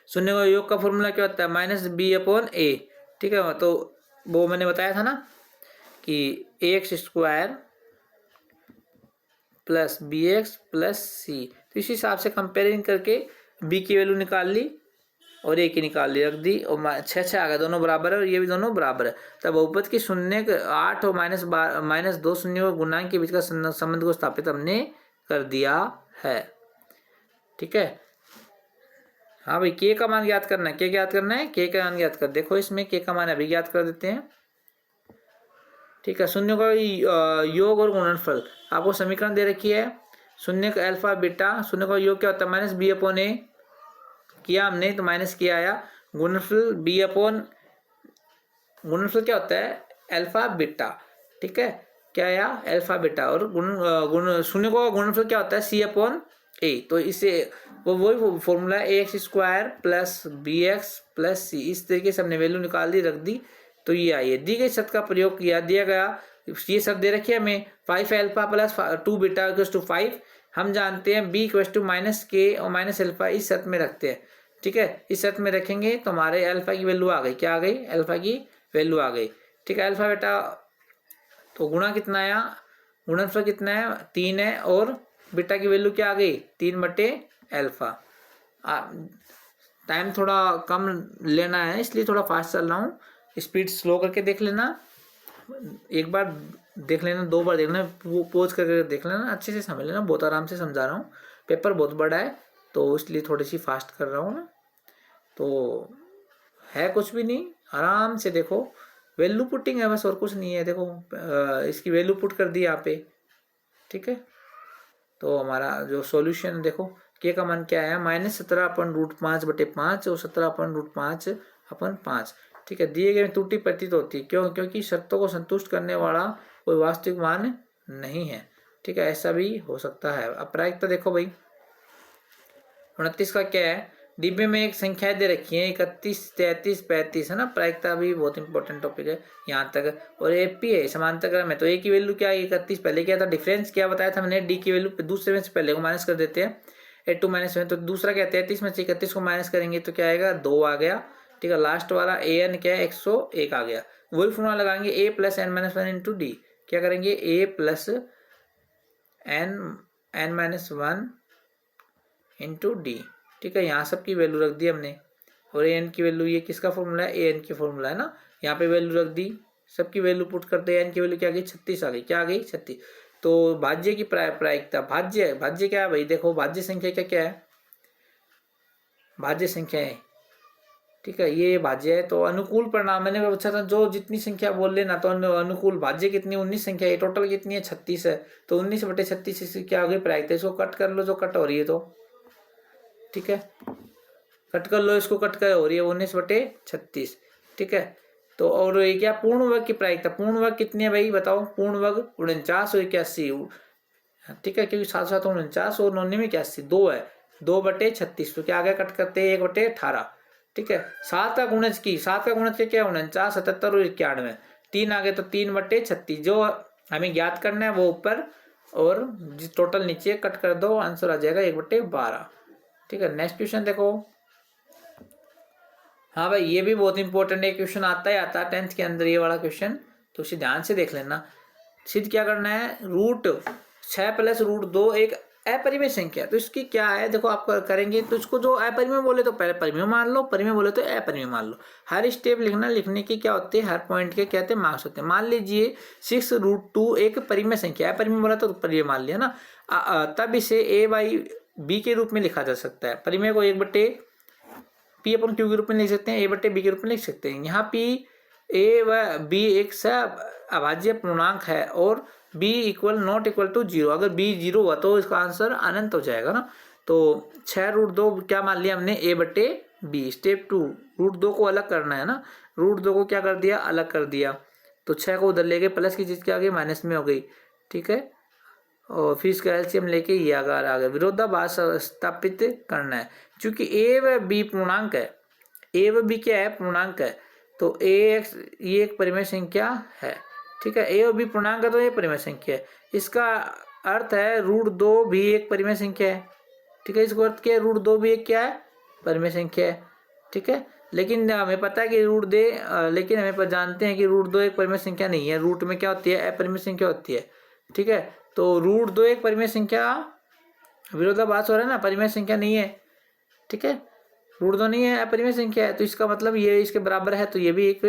शून्य का योग का फॉर्मूला क्या होता है माइनस बी अपॉन ए। ठीक है, तो वो मैंने बताया था ना कि a x square plus b x plus c. तो इस हिसाब से कंपेयरिंग करके बी की वैल्यू निकाल ली और ए की निकाल ली, रख दी, और 6 आ गया, दोनों बराबर है और ये भी दोनों बराबर है। तब बहुपद की शून्य 8 और माइनस 2 शून्य और गुणांक के बीच का संबंध को स्थापित हमने कर दिया है। ठीक है, हाँ भाई, के का मान ज्ञात करना है, के ज्ञात करना है, के का मान ज्ञात कर, देखो इसमें के का मान अभी ज्ञात कर देते हैं। ठीक है, शून्य का योग और गुणनफल आपको समीकरण दे रखी है। शून्य का अल्फा बीटा, शून्य का योग क्या होता है माइनस बी अपॉन ए, किया हमने तो माइनस किया आया। गुणनफल बी अपॉन, गुणनफल क्या होता है अल्फा बीटा। ठीक है, क्या आया अल्फा बीटा, और गुण शून्य का गुणनफल क्या होता है सी अपॉन ए। तो इसे वो वही formula a x square plus b x plus c, इस तरीके से हमने वैल्यू निकाल दी, रख दी, तो ये आई है। दी गई शर्त का प्रयोग किया, दिया गया ये शर्त दे रखी है हमें 5 alpha plus 2 beta equals to 5। हम जानते हैं बी इक्वल्स टू माइनस के और माइनस अल्फा इस शर्त में रखते हैं। ठीक है, इस शर्त में रखेंगे तो हमारे अल्फा की वैल्यू आ गई, क्या आ गई अल्फा की वैल्यू आ गई। ठीक है, अल्फा बेटा तो गुणा कितना आया, गुणनफल कितना है 3 है, और बीटा की वैल्यू क्या आ गई 3 बटे अल्फा। टाइम थोड़ा कम लेना है इसलिए थोड़ा फास्ट चल रहा हूँ, स्पीड स्लो करके देख लेना, एक बार देख लेना, 2 बार देख लेना, पोज करके देख लेना, अच्छे से समझ लेना, बहुत आराम से समझा रहा हूँ। पेपर बहुत बड़ा है तो इसलिए थोड़ी सी फास्ट कर रहा हूँ ना, तो है कुछ भी नहीं, आराम से देखो, वैल्यू पुटिंग है बस और कुछ नहीं है। देखो इसकी वैल्यू पुट कर दी यहाँ पे। ठीक है, तो हमारा जो सॉल्यूशन देखो के का मान क्या है माइनस 17/√5 बटे 5 और 17/√5 अपन 5। ठीक है, दिए गए त्रुटि प्रतीत होती है, क्यों, क्योंकि शर्तों को संतुष्ट करने वाला कोई वास्तविक मान नहीं है। ठीक है, ऐसा भी हो सकता है। अब प्रायिकता देखो भाई, 29 का क्या है, डिब्बे में एक संख्या दे रखी है 31, 33, 35 है ना। प्रायिकता भी बहुत इंपॉर्टेंट टॉपिक है यहाँ तक। और एपी है समांतर क्रम है, तो ए की वैल्यू क्या है 31, पहले क्या था डिफरेंस क्या बताया था मैंने, डी की वैल्यू दूसरे में से पहले को माइनस कर देते हैं, 8 माइनस में, तो दूसरा क्या 33 में से 31 को माइनस करेंगे तो क्या आएगा 2 आ गया। ठीक है, लास्ट वाला ए एन क्या है 101 आ गया। वही फॉर्मूला लगाएंगे a plus n minus 1 into d, क्या करेंगे a plus n minus 1 into d. ठीक है, यहाँ सबकी वैल्यू रख दी हमने, और ए एन की वैल्यू, ये किसका फॉर्मूला है ए एन की फॉर्मूला है ना, यहाँ पे वैल्यू रख दी, सबकी वैल्यू पुट करते हैं, एन की वैल्यू क्या आ गई 36 आ गई, क्या आ गई 36। तो भाज्य की प्रायिकता, भाज्य क्या है भाई, देखो भाज्य संख्या क्या क्या है, भाज्य संख्या है। ठीक है, ये भाज्य है, तो अनुकूल परिणाम मैंने पूछा था, जो जितनी संख्या बोल लेना, तो अनुकूल भाज्य कितनी 19 संख्या है, टोटल कितनी है 36 है, तो 19 बटे 36 इसकी क्या हो गई प्रायिकता, इसको कट कर लो जो कट हो रही है, तो ठीक है कट कर लो, इसको कट कर हो रही है 19 बटे 36। ठीक है, तो और ये क्या पूर्ण वर्ग की प्रायिकता, पूर्ण वर्ग कितनी है भाई बताओ, पूर्ण वर्ग 49 और 81। ठीक है, क्योंकि 7 7 49 और 99 81 2 है, 2 बटे 36, तो क्या आ गया कट करते हैं 1 बटे 18। ठीक है, 7 का गुणज की, 7 का गुणज क्या 49 77 और 91, 3 आ गए, तो 3 बटे 36 जो हमें ज्ञात करना है वो ऊपर, और टोटल नीचे कट कर दो, आंसर आ जाएगा 1 बटे 12। ठीक है, नेक्स्ट क्वेश्चन देखो। हाँ भाई, ये भी बहुत इंपॉर्टेंट है, क्वेश्चन आता ही आता है 10th के अंदर ये वाला क्वेश्चन, तो इसे ध्यान से देख लेना। सिद्ध क्या करना है, √6 प्लस √2 एक अपरिमेय संख्या, तो इसकी क्या है देखो, आप करेंगे तो इसको जो अपरिमेय बोले तो पहले परिमेय मान लो, परिमेय बोले तो अपरिमेय मान लो। हर स्टेप लिखना, लिखने की क्या होते हैं, हर पॉइंट के क्या होते हैं मार्क्स होते हैं। मान लीजिए 6√2 एक परिमेय संख्या, अपरिमेय बोला तो परिमेय मान लिया ना, तब इसे a बाई बी के रूप में लिखा जा सकता है। परिमेय को 1 बटे पी अपन क्यू के रूप में लिख सकते हैं, ए बटे बी के रूप में लिख सकते हैं। यहाँ पी ए व बी एक अभाज्य पूर्णांक है और B equal not equal to 0, अगर बी 0 हुआ तो इसका आंसर अनंत हो जाएगा ना। तो 6√2 क्या मान लिया हमने ए बटे बी। स्टेप 2 √2 को अलग करना है ना, √2 को क्या कर दिया अलग कर दिया, तो 6 को उधर ले गए, प्लस की चीज क्या आ गई माइनस में हो गई। ठीक है, और फिर इसका एलसीएम लेके ये आ गया। विरोधाभास स्थापित करना है, क्योंकि ए व बी पूर्णांक है ए व बी क्या है, पूर्णांक है, तो ए एक्स ये एक परिमेय संख्या है, ठीक है। ए और बी पूर्णांक है तो ये परिमेय संख्या है। इसका अर्थ है √2 भी एक परिमेय संख्या है, ठीक है। इसका अर्थ क्या है, √2 भी एक क्या है, परिमेय संख्या है, ठीक है। लेकिन हमें पता है कि लेकिन हमें पर जानते हैं कि √2 एक परिमेय संख्या नहीं है। रूट में क्या होती है, अपरिमेय संख्या होती है, ठीक है। तो √2 एक परिमेय संख्या, विरोधाभास हो रहा है ना, परिमेय संख्या नहीं है, ठीक है। √2 नहीं है, अपरिमेय संख्या है, तो इसका मतलब ये इसके बराबर है, तो ये भी एक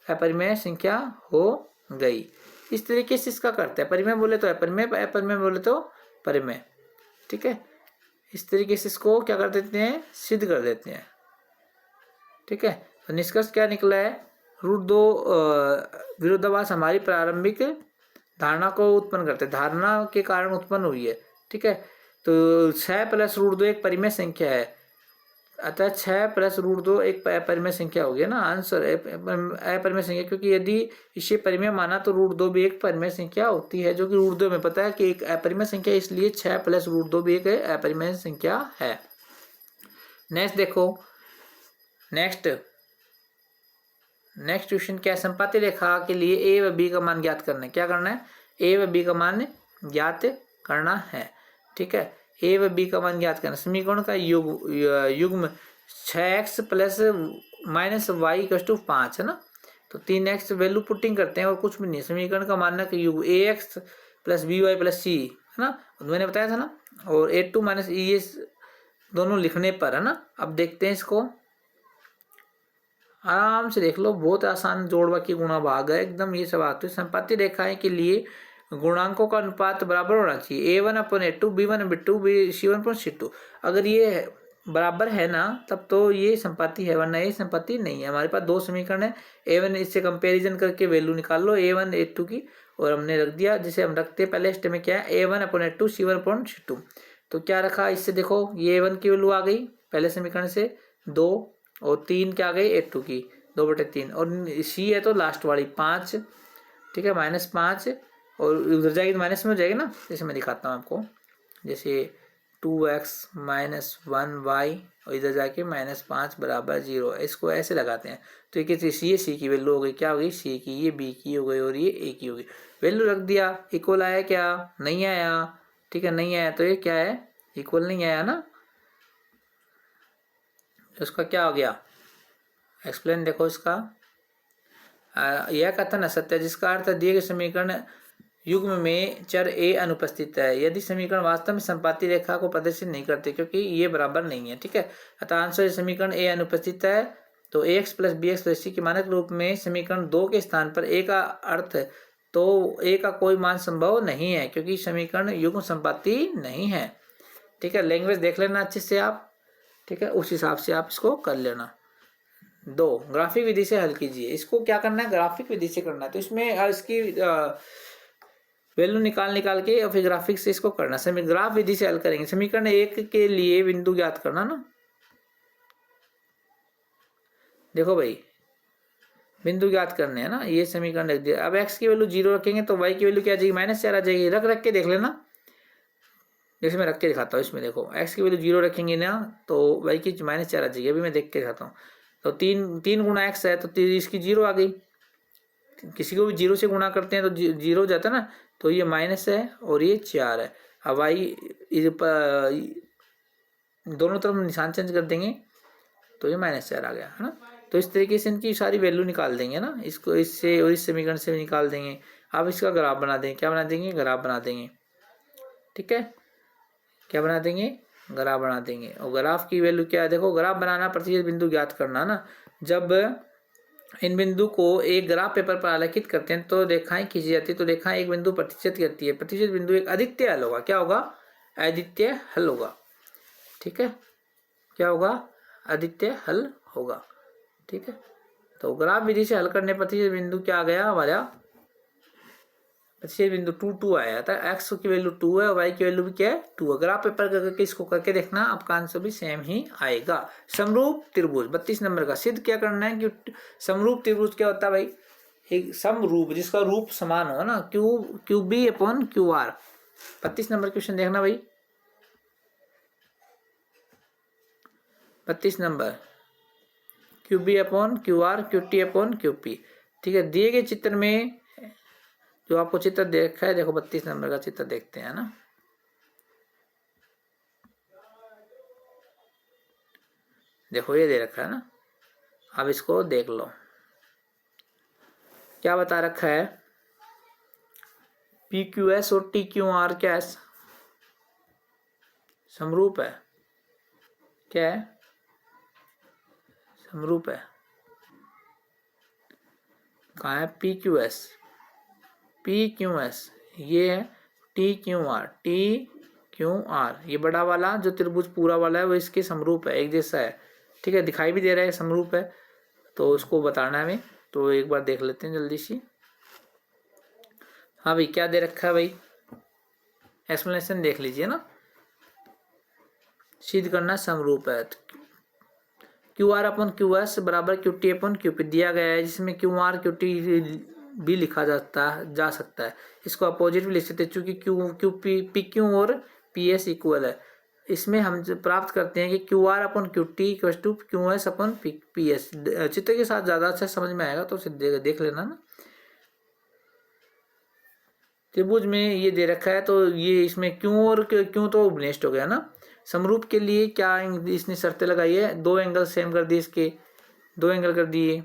अपरिमेय संख्या हो गई। इस तरीके से इसका करते हैं, परिमेय बोले तो अपरिमेय, अपरिमेय बोले तो परिमेय, ठीक है। इस तरीके से इसको क्या कर देते हैं, सिद्ध कर देते हैं, ठीक है। तो निष्कर्ष क्या निकला है, √2 विरोधाभास हमारी प्रारंभिक धारणा को उत्पन्न करते हैं, धारणा के कारण उत्पन्न हुई है, ठीक है। तो 6 + √2 एक परिमेय संख्या है, अतः 6 + √2 एक परिमेय संख्या हो गया ना, आंसर अपरिमेय संख्या, क्योंकि यदि इसे परिमेय माना तो √2 भी एक परिमेय संख्या होती है, जो कि √2 में पता है कि एक अपरिमेय संख्या, इसलिए 6 + √2 भी एक अपरिमेय संख्या है। नेक्स्ट देखो, नेक्स्ट क्वेश्चन क्या है, संपाती रेखा के लिए ए व बी का मान ज्ञात करना है। क्या करना है, ए व बी का मान ज्ञात करना है, ठीक है। ए व बी का मान ज्ञात करना, समीकरण का युग्म 6x ± y = 5 है ना, तो 3x वैल्यू पुटिंग करते हैं और कुछ भी नहीं, समीकरण का मानना कि युग्म ax + by + c है ना, मैंने बताया था ना, और a2 - es दोनों लिखने पर है ना। अब देखते हैं इसको, आराम से देख लो, बहुत आसान जोड़ बाकी गुणा भाग है एकदम, ये सब आते हैं। संपाती रेखाएं के लिए गुणांकों का अनुपात बराबर होना चाहिए, a1/a2 b1/b2 c1/c2। अगर ये बराबर है ना तब तो ये संपाती है, वरना ये संपाती नहीं है। हमारे पास दो समीकरण है, a1 इससे कंपैरिजन करके वैल्यू निकाल लो a1 a2 की, और हमने रख दिया, जिसे हम रखते हैं पहले स्टेप में क्या है, a1/a2 c1/c2। तो क्या रखा, इससे देखो ये a1 की वैल्यू आ गई पहले समीकरण से 2, और 3 क्या आ गई a2 की 2/3, और c है तो लास्ट वाली 5, ठीक है, -5, और उधर जाएगी तो माइनस में हो जाएगी ना। जैसे मैं दिखाता हूँ आपको, जैसे 2x - 1y और इधर जाके -5 = 0, इसको ऐसे लगाते हैं तो ये किसी सी की वैल्यू हो गई, क्या हो गई, सी की, ये बी की हो गई और ये ए की हो गई। वैल्यू रख दिया, इक्वल आया क्या, नहीं आया, ठीक है, नहीं आया तो ये क्या है, इक्वल नहीं आया ना, उसका क्या हो गया, एक्सप्लेन देखो इसका। यह कथन असत्य है जिसका अर्थ दिए गए समीकरण युग्म में चर a अनुपस्थित है, यदि समीकरण वास्तव में संपाती रेखा को प्रदर्शित नहीं करते, क्योंकि ये बराबर नहीं है, ठीक है। अतः आंसर समीकरण a अनुपस्थित है, तो ax + bx + c के मानक रूप में समीकरण 2 के स्थान पर a का अर्थ, तो a का कोई मान संभव नहीं है, क्योंकि समीकरण युग्म संपाती नहीं है, ठीक है। लैंग्वेज देख लेना अच्छे से आप, ठीक है, उस हिसाब से आप इसको कर लेना। 2, ग्राफिक विधि से हल कीजिए। इसको क्या करना है, ग्राफिक विधि से करना है, तो इसमें इसकी वैल्यू निकाल के और फिर ग्राफिक से इसको करना, ग्राफ विधि से हल करेंगे। समीकरण 1 के लिए बिंदु ज्ञात करना ना, देखो भाई बिंदु ज्ञात करने हैं ना, ये समीकरण रख दिया। अब x की वैल्यू 0 रखेंगे तो y की वैल्यू क्या आ जाएगी, -4 आ जाएगी। रख के देख लेना, जैसे मैं रख के दिखाता हूँ। इसमें देखो x की वैल्यू 0 रखेंगे ना तो y की -4 आ जाएगी। अभी मैं देख के दिखाता हूँ, तो 3 गुणा x है तो इसकी 0 आ गई। किसी को भी 0 से गुणा करते हैं तो 0 हो जाता है ना, तो ये माइनस है और ये 4 है। अब y दोनों तरफ निशान चेंज कर देंगे तो ये -4 आ गया, है ना। तो इस तरीके से इनकी सारी वैल्यू निकाल देंगे ना, इसको इससे और इस समीकरण से भी निकाल देंगे। अब इसका ग्राफ बना देंगे, क्या बना देंगे, ग्राफ बना देंगे, ठीक है, क्या बना देंगे, ग्राफ बना देंगे। और ग्राफ की वैल्यू क्या है, देखो ग्राफ बनाना, प्रतिच्छेद बिंदु ज्ञात करना ना। जब इन बिंदु को एक ग्राफ पेपर पर आलेखित करते हैं तो रेखाएं खींची जाती है, तो रेखाएं एक बिंदु प्रतिच्छेद करती है। प्रतिच्छेद बिंदु एक अद्वितीय हल होगा, क्या होगा, अद्वितीय हल होगा, ठीक है, क्या होगा, अद्वितीय हल होगा, ठीक है। तो ग्राफ विधि से हल करने पर प्रतिच्छेद बिंदु क्या आ गया हमारा, प्रतिच्छेद बिंदु 2 2 आया था। x की वैल्यू 2 है और y की वैल्यू भी क्या है, 2 है। ग्राफ पेपर करके इसको करके देखना, आपका आंसर भी सेम ही आएगा। समरूप त्रिभुज 32 नंबर का सिद्ध क्या करना है कि समरूप त्रिभुज क्या होता है भाई, एक समरूप जिसका रूप समान हो ना, QB/QR। 32 नंबर क्वेश्चन देखना भाई, 32 number Q B upon Q R, Q T upon Q P. ठीक है, दिए गए चित्र में जो आपको चित्र देखा है, देखो 32 नंबर का चित्र देखते हैं ना। देखो ये दे रखा है ना, अब इसको देख लो क्या बता रखा है। पी क्यू एस और टी क्यू आर क्या है, समरूप है। क्या है, समरूप है। कहाँ है P Q S, P Q S ये है T Q R, T Q R ये बड़ा वाला जो त्रिभुज पूरा वाला है वो इसके समरूप है, एक जैसा है। ठीक है, दिखाई भी दे रहा है समरूप है, तो उसको बताना है हमें। तो एक बार देख लेते हैं जल्दी सी। हाँ भाई, क्या दे रखा है भाई, एक्सप्लेनेशन देख लीजिए ना। सिद्ध करना समरूप है, Q R upon Q S बराबर Q T upon Q P दिया गया है, जिसमें क्यू आर क्यू टी भी लिखा जा सकता है। इसको अपोजिट भी लिख सकते हैं, चूंकि क्यू पी क्यू और पी एस इक्वल है। इसमें हम प्राप्त करते हैं कि Q R upon Q T equal to Q S upon P S. चित्र के साथ ज़्यादा अच्छा समझ में आएगा, तो देख लेना ना। त्रिभुज में ये दे रखा है, तो ये इसमें क्यों और क्यों तो उपनिष्ठ हो गया ना। समरूप के लिए क्या इसने शर्तें लगाई है, दो एंगल सेम कर दिए, इसके दो एंगल कर दिए,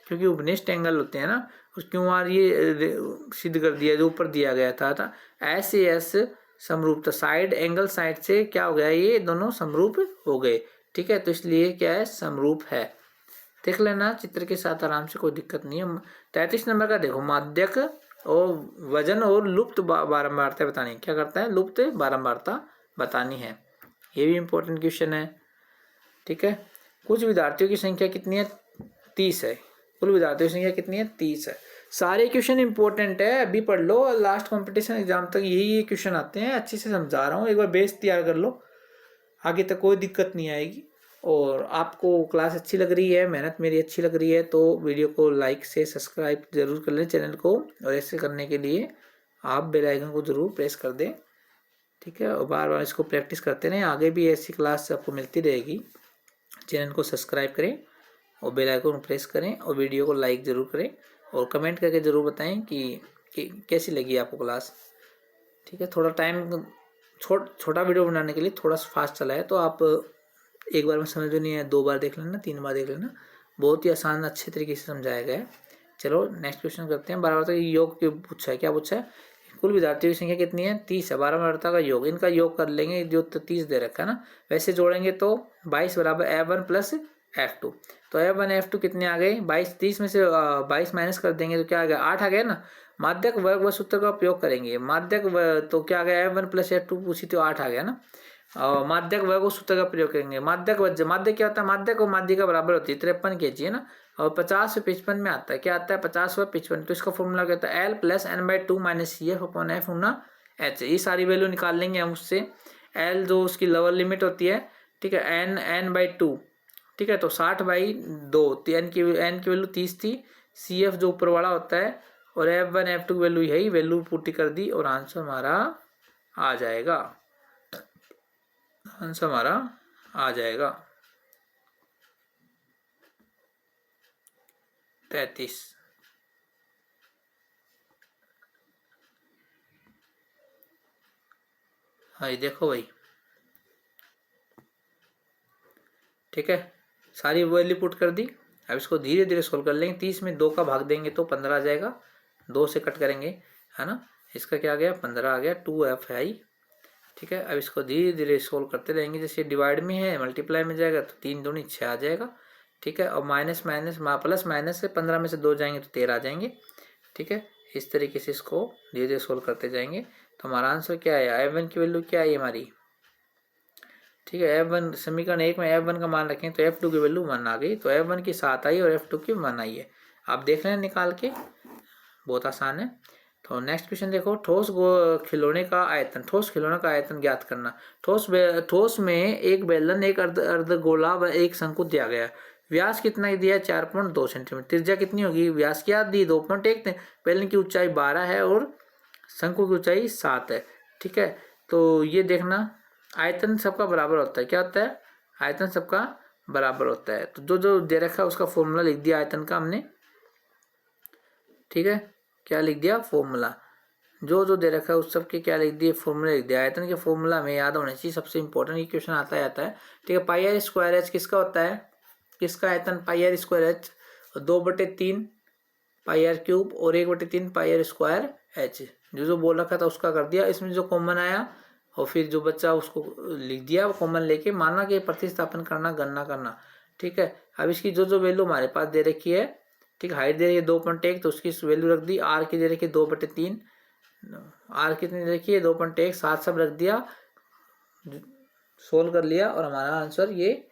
क्योंकि उपनिष्ठ एंगल होते हैं ना। और क्यों आर ये सिद्ध कर दिया जो ऊपर दिया गया था ऐसे एस समरूप, तो साइड एंगल साइड से क्या हो गया, ये दोनों समरूप हो गए। ठीक है, तो इसलिए क्या है, समरूप है। देख लेना चित्र के साथ आराम से, कोई दिक्कत नहीं है। 33 नंबर का देखो, माध्यक और वजन और लुप्त बारंबारता बतानी। क्या करता है, लुप्त बारंबारता बतानी है। ये भी इंपॉर्टेंट क्वेश्चन है। ठीक है, कुछ विद्यार्थियों की संख्या कितनी है, 30 है। कुल विद्यार्थियों की संख्या कितनी है, 30 है। सारे क्वेश्चन इंपॉर्टेंट है, अभी पढ़ लो, लास्ट कंपटीशन एग्जाम तक यही क्वेश्चन आते हैं। अच्छे से समझा रहा हूँ, एक बार बेस तैयार कर लो, आगे तक कोई दिक्कत नहीं आएगी। और आपको क्लास अच्छी लग रही है, मेहनत मेरी अच्छी लग रही है, तो वीडियो को लाइक से सब्सक्राइब जरूर कर लें चैनल को। और ऐसे करने के लिए आप बेल आइकन को जरूर प्रेस कर दें। ठीक है, और बार बार इसको प्रैक्टिस करते रहें, आगे भी ऐसी क्लास आपको मिलती रहेगी। चैनल को सब्सक्राइब करें और बेल आइकन को प्रेस करें, और वीडियो को लाइक ज़रूर करें, और कमेंट करके ज़रूर बताएं कि कैसी लगी आपको क्लास। ठीक है, थोड़ा टाइम छोटा वीडियो बनाने के लिए थोड़ा फास्ट चला है, तो आप एक बार में समझ में नहीं है, 2 बार देख लेना, 3 बार देख लेना। बहुत ही आसान अच्छे तरीके से समझाया गया है। चलो नेक्स्ट क्वेश्चन करते हैं। बारहवार्ता का योग क्यों पूछा है, क्या पूछा है, कुल विद्यार्थियों की संख्या कितनी है, 30 है। बारहवार्ता का योग, इनका योग कर लेंगे, जो 30 दे रखा है ना, वैसे जोड़ेंगे तो 22 बराबर F1 प्लस F2। तो F1 F2 कितने आ गए, 22, 30 में से 22 माइनस कर देंगे तो क्या आ गया, 8 आ गया ना। माध्यक वर्ग व सूत्र का उपयोग करेंगे। माध्यक तो क्या आ गया, F1 प्लस F2 पूछी तो 8 आ गया ना। और माध्यक वर्ग सूत्र का प्रयोग करेंगे। माध्यक क्या होता है, माध्यक और माध्यिका बराबर होती है, 53 kg है ना। और 50 से 55 में आता है, क्या आता है, 50 व 55। तो इसका फॉर्मूला क्या होता है, L plus N/2 minus CF upon F गुना H। ये सारी वैल्यू निकाल लेंगे हम उससे। L जो उसकी लोअर लिमिट होती है, ठीक है, N/2, ठीक है, तो 60/2, N की वैल्यू 30 थी। CF जो ऊपर वाला होता है, और F1 F2 की वैल्यू यही वैल्यू पूर्ति कर दी, और आंसर हमारा आ जाएगा। आंसर हमारा आ जाएगा 33। हाँ ये देखो भाई, ठीक है, सारी वैल्यू पुट कर दी। अब इसको धीरे धीरे सोल्व कर लेंगे। 30 में 2 का भाग देंगे तो 15 आ जाएगा, 2 से कट करेंगे, है ना। इसका क्या आ गया, 15 आ गया, 2F है। ठीक है, अब इसको धीरे धीरे सोल्व करते रहेंगे। जैसे डिवाइड में है, मल्टीप्लाई में जाएगा तो 3 दूनी 6 आ जाएगा। ठीक है, और माइनस प्लस माइनस से 15 में से 2 जाएंगे तो 13 आ जाएंगे। ठीक है, इस तरीके से इसको धीरे धीरे सोल्व करते जाएंगे। तो हमारा आंसर क्या है, F1 की वैल्यू क्या है हमारी, ठीक है, F1 समीकरण 1 में F1 का मान रखें तो F2 की वैल्यू 1 आ गई। तो F1 की 7 आई और F2 की 1 आई है। आप देख लें निकाल के, बहुत आसान है। तो नेक्स्ट क्वेश्चन देखो, ठोस खिलौने का आयतन, ठोस खिलौने का आयतन ज्ञात करना। ठोस में एक बेलन, एक अर्धगोला व एक शंकु दिया गया। व्यास कितना दिया है, 4.2 सेंटीमीटर। त्रिज्या कितनी होगी, व्यास क्या दी, 2.1। बेलन की ऊंचाई 12 है और शंकु की ऊंचाई 7 है। ठीक है, तो ये देखना, आयतन सबका बराबर होता है, क्या होता है, आयतन सबका बराबर होता है। तो जो जो दे रखा है उसका फॉर्मूला लिख दिया आयतन का हमने, ठीक है, क्या लिख दिया फॉर्मूला, जो जो दे रखा है उस सब के क्या लिख दिए फॉर्मूला लिख दिया। आयतन के फॉर्मूला में याद होना चाहिए, सबसे इंपॉर्टेंट ये क्वेश्चन आता है, ठीक है। पाई आर स्क्वायर एच किसका होता है, किसका आयतन pi are square h, 2/3 pi r cube और 1/3 पाई आर स्क्वायर एच, जो जो बोल रखा था उसका कर दिया। इसमें जो कॉमन आया और फिर जो बच्चा उसको लिख दिया, वो कॉमन लेके माना कि प्रतिस्थापन करना, गणना करना, ठीक है। अब इसकी जो जो वैल्यू हमारे पास दे रखी है, ठीक है, हाइट दे रही है 2.1 तो उसकी वैल्यू रख दी, आर की दे रखी है 2/3, आर कितनी दे रखी है 2.1, साथ सब रख दिया, सोल्व कर लिया और हमारा आंसर ये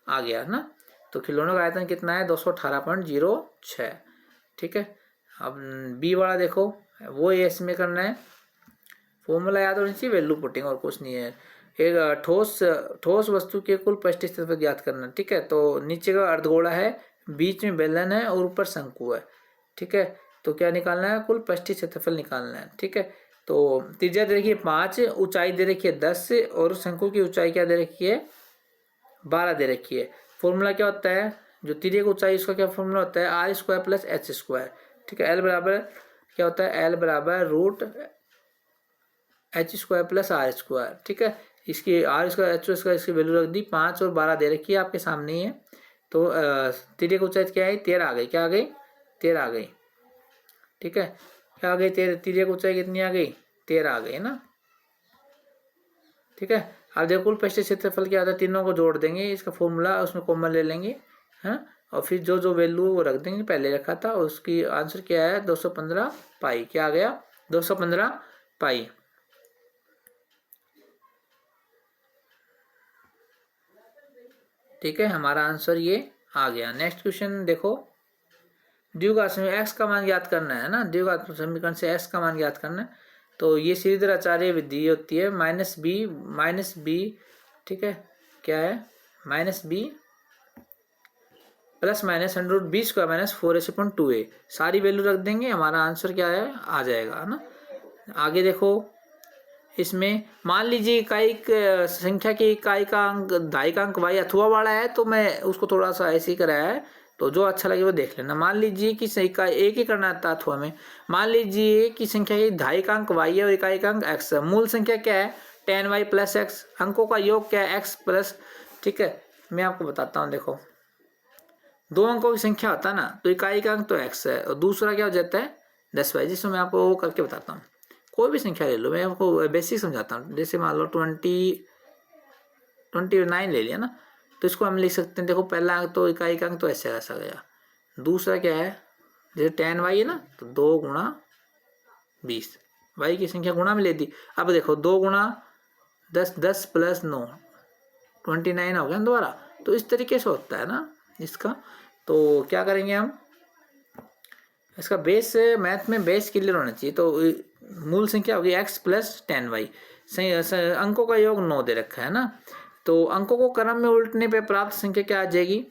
आ गया ना। तो खिलौनों का आयतन कितना है 218.06, ठीक है। अब बी वाला देखो, वो ये इसमें करना है, फॉर्मूला याद होनी चाहिए, वैल्यू पुटिंग और कुछ नहीं है। एक ठोस वस्तु के कुल पृष्ठ क्षेत्रफल ज्ञात करना, ठीक है। तो नीचे का अर्धगोला है, बीच में बेलन है और ऊपर शंकु है, ठीक है। तो क्या निकालना है, कुल पृष्ठ क्षेत्रफल निकालना है, ठीक है। तो त्रिज्या दे रखी है 5, ऊंचाई दे रखी है 10 और शंकु की ऊंचाई क्या दे रखी है 12 दे रखी है। फॉर्मूला क्या होता है, जो तिर्यक ऊंचाई उसका क्या फॉर्मूला होता है, R square plus H square, ठीक है। एल बराबर क्या होता है, एल बराबर root H square plus R square, ठीक है। इसकी आर स्क्वायर एच स्क्वायर इसकी वैल्यू रख दी, 5 और 12 दे रखी है आपके सामने ही है। तो तिर्यक ऊंचाई क्या है 13 आ गई, क्या आ गई 13 आ गई, ठीक है। क्या आ गई तिर्यक ऊंचाई कितनी आ गई 13 आ गई ना, ठीक है। अब देखो कुल पृष्ठ क्षेत्रफल क्या होता है, तीनों को जोड़ देंगे, इसका फॉर्मूला उसमें कॉमन ले लेंगे, है, और फिर जो जो वैल्यू वो रख देंगे पहले रखा था, उसकी आंसर क्या है 215 पाई, क्या आ गया 215 पाई, ठीक है। हमारा आंसर ये आ गया। नेक्स्ट क्वेश्चन देखो, द्विघात समीकरण एक्स का मान ज्ञात करना है ना, द्विघात समीकरण से एक्स का मान ज्ञात करना है। तो ये श्रीधर आचार्य विधि होती है, माइनस बी, ठीक है, क्या है -b plus minus √b² minus 4ac/2a, सारी वैल्यू रख देंगे, हमारा आंसर क्या है आ जाएगा, है ना। आगे देखो, इसमें मान लीजिए इकाई संख्या की इकाई का अंक दाई का अंक y अथवा वाला है, तो मैं उसको थोड़ा सा ऐसे ही कराया है, तो जो अच्छा लगे वो देख लेना। मान लीजिए कि इकाई एक ही करना था अथवा में, मान लीजिए कि संख्या की दाई का अंक y है और इकाई का अंक x है। मूल संख्या क्या है 10y प्लस x, अंकों का योग क्या है x प्लस, ठीक है। मैं आपको बताता हूँ, देखो दो अंकों की संख्या होता है ना, तो इकाई का अंक तो x है और दूसरा क्या हो जाता है 10y, जिसमें मैं आपको वो करके बताता हूँ। कोई भी संख्या ले लो, मैं आपको बेसिक समझाता हूँ। जैसे मान लो 29 ले लिया ना, तो इसको हम लिख सकते हैं, देखो पहला अंक तो इकाई का अंक तो ऐसे ऐसा गया, दूसरा क्या है जैसे 10y है ना, तो 2 गुणा 20, y की संख्या गुणा में ले दी। अब देखो 2 गुणा 10, 10 प्लस 9 29 हो गया ना दोबारा। तो इस तरीके से होता है ना इसका। तो क्या करेंगे हम, इसका बेस मैथ में बेस क्लियर होना चाहिए। तो मूल संख्या होगी x प्लस 10y, अंकों का योग 9 दे रखा है ना, तो अंकों को क्रम में उल्टने पे प्राप्त संख्या क्या आ जाएगी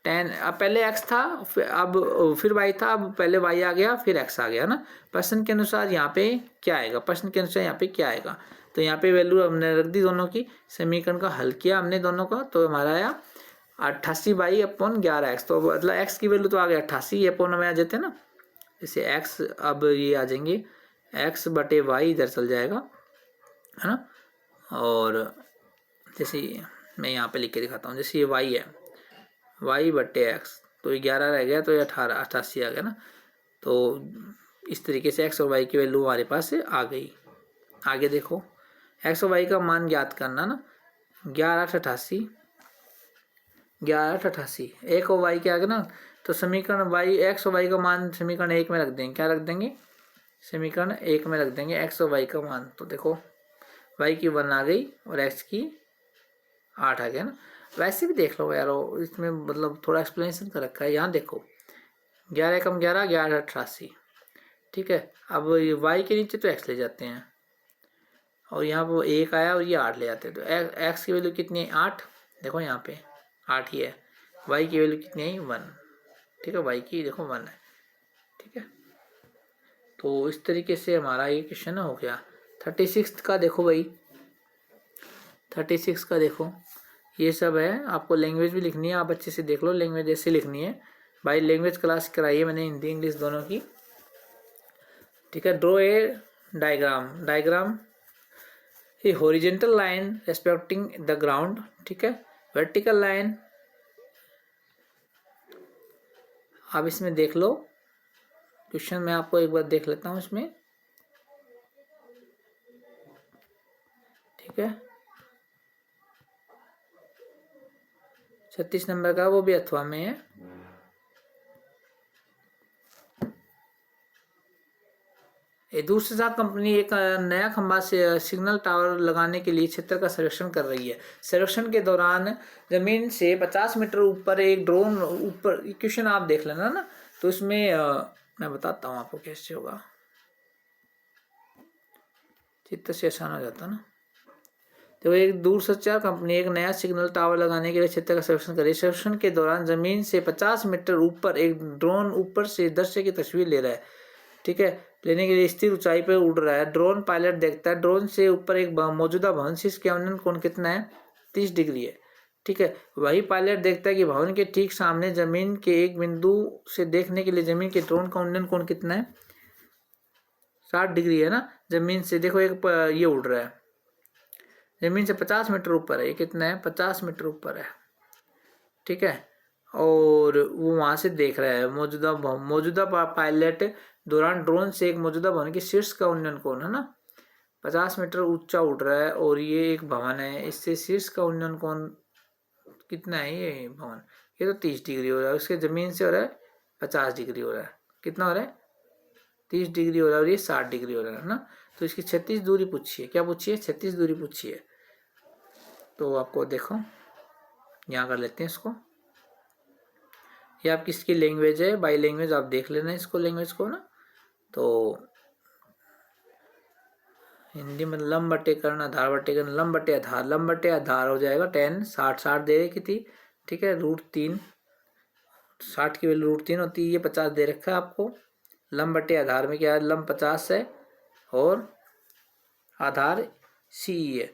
10। अब पहले x था, अब फिर y था, अब पहले y आ गया फिर x आ गया ना। प्रश्न के अनुसार यहाँ पे क्या आएगा, प्रश्न के अनुसार यहाँ पे क्या आएगा, तो यहाँ पे वैल्यू हमने रख दी दोनों की, समीकरण का हल किया हमने दोनों का, तो हमारा आया 88/11x। तो मतलब x की वैल्यू तो आ गया 88, अपॉन में आ जाते हैं ना, जैसे x अब ये आ जाएंगे x/y इधर चल जाएगा, है ना। और जैसे मैं यहाँ पे लिख के दिखाता हूँ, जैसे ये y है y/x, तो 11 रह गया, तो ये 88 आ गया ना। तो इस तरीके से x और y की वैल्यू हमारे पास आ गई। आगे देखो x और y का मान ज्ञात करना ना, 11/88, 11/88 एक और y के आगे ना, तो समीकरण y x और y का मान समीकरण 1 में रख देंगे, क्या रख देंगे समीकरण 1 में रख देंगे x और y का मान। तो देखो y की 1 आ गई और x की 8 आ गया ना। वैसे भी देख लो यार, इसमें मतलब थोड़ा एक्सप्लेनेशन कर रखा है। यहाँ देखो 11 कम 11, 11/88, ठीक है। अब ये y के नीचे तो x ले जाते हैं और यहाँ वो 1 आया और ये 8 ले जाते हैं, तो x की वैल्यू कितनी है 8, देखो यहाँ पे 8 ही है, y की वैल्यू कितनी है 1, ठीक है, y की देखो 1 है, ठीक है। तो इस तरीके से हमारा ये क्वेश्चन हो गया। 36 का देखो भाई, 36 का देखो, ये सब है। आपको लैंग्वेज भी लिखनी है, आप अच्छे से देख लो, लैंग्वेज ऐसे लिखनी है भाई। लैंग्वेज क्लास कराई है मैंने हिंदी इंग्लिश दोनों की, ठीक है। Draw a diagram A horizontal line respecting the ground, ठीक है। वर्टिकल लाइन आप इसमें देख लो, क्वेश्चन मैं आपको एक बार देख लेता हूँ इसमें, ठीक है। 36 नंबर का, वो भी अथवा में है। दूसरी साथ कंपनी एक नया खंभा से सिग्नल टावर लगाने के लिए क्षेत्र का सर्वेक्षण कर रही है। सर्वेक्षण के दौरान जमीन से 50 मीटर ऊपर एक ड्रोन ऊपर, क्वेश्चन आप देख लेना ना, तो इसमें मैं बताता हूँ आपको कैसे होगा, चित्र से आसान हो जाता ना। तो एक दूरसंचार कंपनी एक नया सिग्नल टावर लगाने के लिए क्षेत्र का सर्वेक्षण कर रही है। सर्वेक्षण के दौरान जमीन से 50 मीटर ऊपर एक ड्रोन ऊपर से दृश्य की तस्वीर ले रहा है, ठीक है। लेने के लिए स्थिर ऊंचाई पर उड़ रहा है। ड्रोन पायलट देखता है ड्रोन से ऊपर एक मौजूदा भवन से इसके अवनयन कोण कितना है, 30 डिग्री है, ठीक है। वही पायलट देखता है कि भवन के ठीक सामने जमीन के एक बिंदु से देखने के लिए जमीन के ड्रोन का उन्नयन कोण कितना है, 60 डिग्री है ना। जमीन से देखो एक ये उड़ रहा है, जमीन से 50 मीटर ऊपर है, ये कितना है, 50 मीटर ऊपर है, ठीक है। और वो वहां से देख रहा है मौजूदा पायलट दौरान ड्रोन से एक मौजूदा भवन के शीर्ष का उन्नयन कोण है ना, 50 मीटर ऊंचा उड़ रहा है और ये एक भवन है, इससे शीर्ष का उन्नयन कोण कितना है, ये भवन, ये तो 30 डिग्री हो रहा है, उसके जमीन से हो रहा है 50 डिग्री हो रहा है, कितना हो रहा है, 30 डिग्री हो रहा है, और ये 60 डिग्री हो रहा है ना। तो इसकी 36 दूरी पूछी है, क्या पूछी है, 36 दूरी पूछी है। तो आपको देखो यहाँ कर लेते हैं इसको, ये आप किसकी लैंग्वेज है, बाई लैंग्वेज आप देख लेना इसको, लैंग्वेज को ना। तो हिंदी में लंब बटे कर्ण, आधार बटे कर्ण, लंब बटे आधार हो जाएगा 10, 60 दे रही कितनी, ठीक है, √3, 60 की वैल्यू √3 होती है, ये 50 दे रखा है आपको। लंब बटे आधार में क्या है, लंब 50 है और आधार सी है,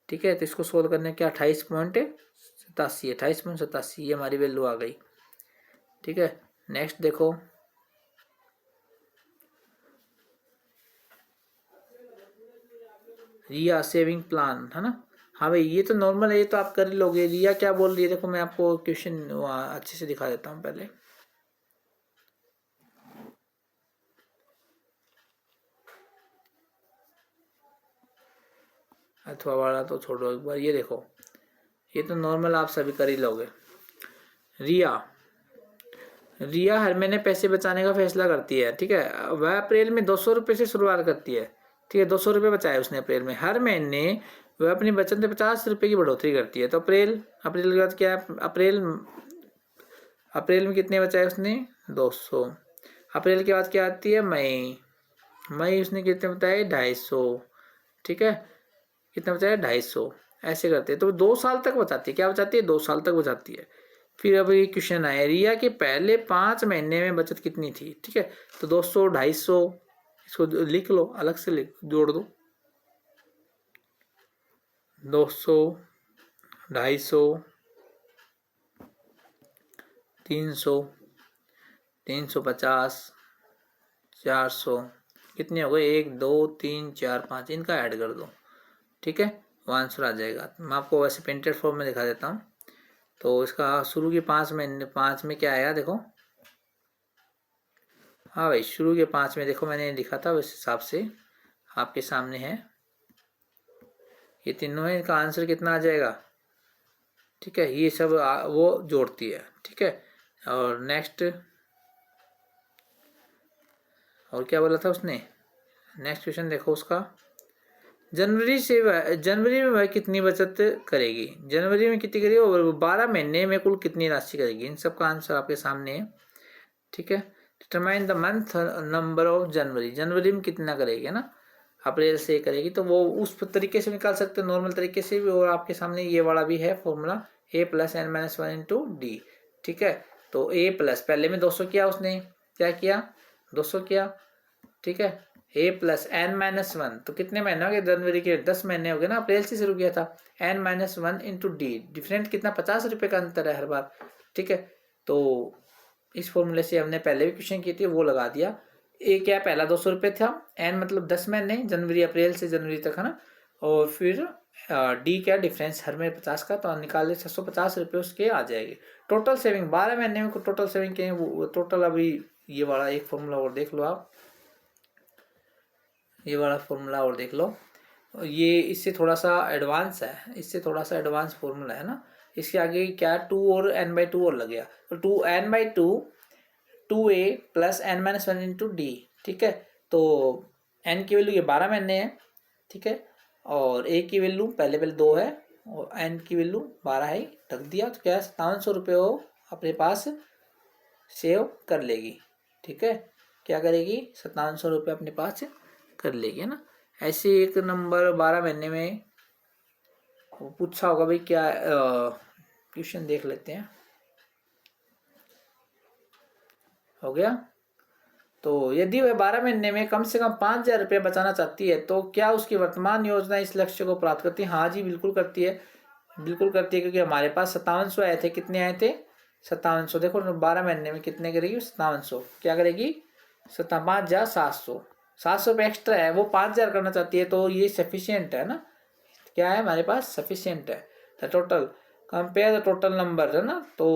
ठीक है। तो इसको सोल्व करने क्या 28.87 है, 28.87 ये हमारी वैल्यू आ गई, ठीक है। नेक्स्ट देखो, रिया सेविंग प्लान है ना। हाँ भाई ये तो नॉर्मल है, ये तो आप कर लोगे। रिया क्या बोल रही है देखो, मैं आपको क्वेश्चन अच्छे से दिखा देता हूँ पहले। अथवा वाला तो छोड़ो एक बार, ये देखो, ये तो नॉर्मल आप सभी कर ही लोगे। रिया हर महीने पैसे बचाने का फैसला करती है, ठीक है। वह अप्रैल में 200 रुपये से शुरुआत करती है, ठीक है। 200 रुपये बचाए उसने अप्रैल में। हर महीने वह अपनी बचत में 50 रुपये की बढ़ोतरी करती है। तो अप्रैल के बाद क्या है, अप्रैल में कितने बचाए उसने, 200। अप्रैल के बाद क्या आती है, मई उसने कितने बताए, 250, ठीक है। कितना बचाया, 250, ऐसे करते हैं। तो 2 साल तक बचाती है, क्या बचाती है, 2 साल तक बचाती है। फिर अब ये क्वेश्चन आया, रिया के पहले 5 महीने में बचत कितनी थी, ठीक है। तो 200, 250 इसको लिख लो, अलग से जोड़ दो, 200, 250, 300, 350, 400, कितने हो गए, 1 2 3 4 5, इनका ऐड कर दो, ठीक है। वो आंसर आ जाएगा। मैं आपको वैसे प्रिंटेड फॉर्म में दिखा देता हूँ। तो इसका शुरू के 5 महीने, 5 में क्या आया देखो, हाँ भाई शुरू के 5 में देखो मैंने लिखा था, उस हिसाब से आपके सामने है, ये तीनों है, इनका आंसर कितना आ जाएगा, ठीक है। ये सब वो जोड़ती है, ठीक है। और नेक्स्ट, और क्या बोला था उसने, नेक्स्ट क्वेश्चन देखो उसका, जनवरी में वह कितनी बचत करेगी, जनवरी में कितनी करेगी और 12 महीने में कुल कितनी राशि करेगी, इन सब का आंसर आपके सामने है, ठीक है। Determine the month number of January में कितना करेगी ना, अप्रैल से करेगी, तो वो उस तरीके से निकाल सकते हैं, नॉर्मल तरीके से भी। और आपके सामने ये वाला भी है फॉर्मूला, a + n - 1 × d, ठीक है। तो a+ पहले में 200 किया उसने, क्या किया, 200 किया, ठीक है। ए प्लस एन माइनस वन, तो कितने महीने हो गए जनवरी के? 10 महीने हो गए ना, अप्रैल से शुरू किया था। N minus one into D, different कितना? 50 रुपये का अंतर है हर बार, ठीक है। तो इस फॉर्मूले से हमने पहले भी क्वेश्चन किए थे, वो लगा दिया। ए क्या पहला 200 रुपये था, एन मतलब 10 महीने, जनवरी अप्रैल से जनवरी तक है ना, और फिर डी क्या डिफरेंस हर महीने 50 का, तो निकाल 650 रुपये उसके आ जाएंगे। टोटल सेविंग 12 महीने में टोटल सेविंग के वो टोटल, अभी ये वाला एक फॉर्मूला और देख लो आप, ये वाला फॉर्मूला और देख लो, ये इससे थोड़ा सा एडवांस है, इससे थोड़ा सा एडवांस फॉर्मूला है ना। इसके आगे क्या 2 और n/2 और लग गया, तो 2n/2 2a plus n minus one into d, ठीक है। तो n की वैल्यू ये 12 महीने है, ठीक है, और a की वैल्यू पहले 2 है और n की वैल्यू 12 है, रख दिया। तो क्या 5700 रुपये वो अपने पास सेव कर लेगी, ठीक है। क्या करेगी? 5700 रुपये अपने पास कर लेगी, है ना। ऐसे एक नंबर 12 महीने में वो पूछा होगा भाई क्या, क्वेश्चन देख लेते हैं। हो गया। तो यदि वह 12 महीने में कम से कम 5000 रुपये बचाना चाहती है तो क्या उसकी वर्तमान योजना इस लक्ष्य को प्राप्त करती है? हाँ जी, बिल्कुल करती है, बिल्कुल करती है, क्योंकि हमारे पास 5700 आए थे। कितने आए थे? 5700। देखो 12 महीने में कितने करेगी? 5700। क्या करेगी? 5,700, 700 रुपये एक्स्ट्रा है, वो 5000 करना चाहती है, तो ये सफिशियंट है ना। क्या है हमारे पास? सफिशियंट है। The total compare the total number, है ना। तो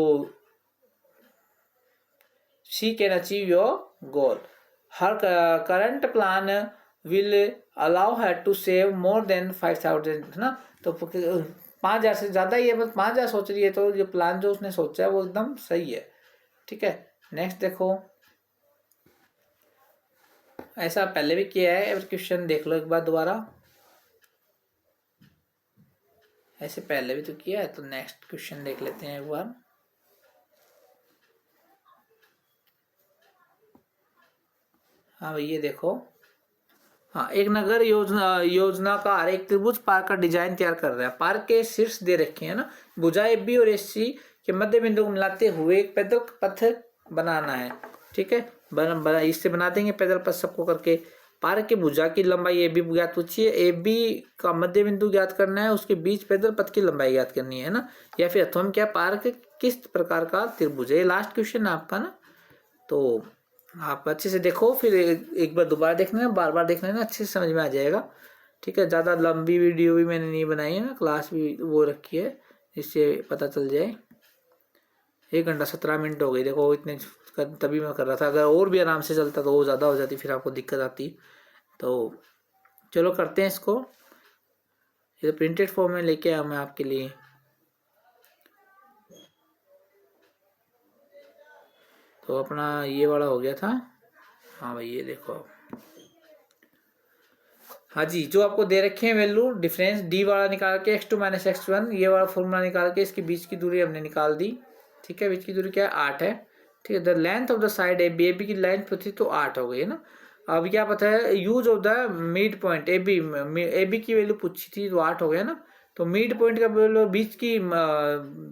she can achieve your goal. Her current plan will allow her to save more than 5,000, है ना। तो 5,000 से ज़्यादा ही है, बस 5,000 सोच रही है, तो ये प्लान जो उसने सोचा है वो एकदम सही है, ठीक है। नेक्स्ट देखो, ऐसा पहले भी किया है, क्वेश्चन देख लो एक बार दोबारा, ऐसे पहले भी तो किया है। तो नेक्स्ट क्वेश्चन देख लेते हैं एक बार। हाँ भाई ये देखो, हाँ, एक नगर योजनाकार एक त्रिभुज पार्क का डिजाइन तैयार कर रहा है। पार्क के शीर्ष दे रखे हैं ना, भुजा ए बी और एस सी के मध्य बिंदु को मिलाते हुए एक पैदल पथ बनाना है, ठीक है। इससे बना देंगे पैदल पथ सबको करके। पार्क की भुजा की लंबाई ए बी ज्ञात पूछिए, ए बी का मध्य बिंदु ज्ञात करना है, उसके बीच पैदल पथ की लंबाई ज्ञात करनी है ना। या फिर अथवा क्या, पार्क किस प्रकार का त्रिभुज है? ये लास्ट क्वेश्चन है आपका ना। तो आप अच्छे से देखो, फिर एक बार दोबारा देखना, बार बार देखना ना, अच्छे से समझ में आ जाएगा, ठीक है। ज़्यादा लंबी वीडियो भी मैंने नहीं बनाई है ना, क्लास भी वो रखी है, इससे पता चल जाए। 1 घंटा 17 मिनट हो गई, देखो इतने तभी मैं कर रहा था। अगर और भी आराम से चलता तो वो ज़्यादा हो जाती, फिर आपको दिक्कत आती। तो चलो करते हैं इसको, ये प्रिंटेड फॉर्म में लेके आया मैं आपके लिए। तो अपना ये वाला हो गया था। हाँ भाई ये देखो, हाँ जी, जो आपको दे रखे हैं वैल्यू डिफरेंस डी वाला निकाल के x2 माइनस x1, ये वाला फॉर्मूला निकाल के इसके बीच की दूरी हमने निकाल दी, ठीक है। बीच की दूरी क्या है? 8 है, ठीक है। The length of the side A B की लेंथ पूछी तो 8 हो गई है ना। अब क्या पता है, use of the mid point A B की वैल्यू पूछी थी तो 8 हो गया ना। तो मिड पॉइंट का वैल्यू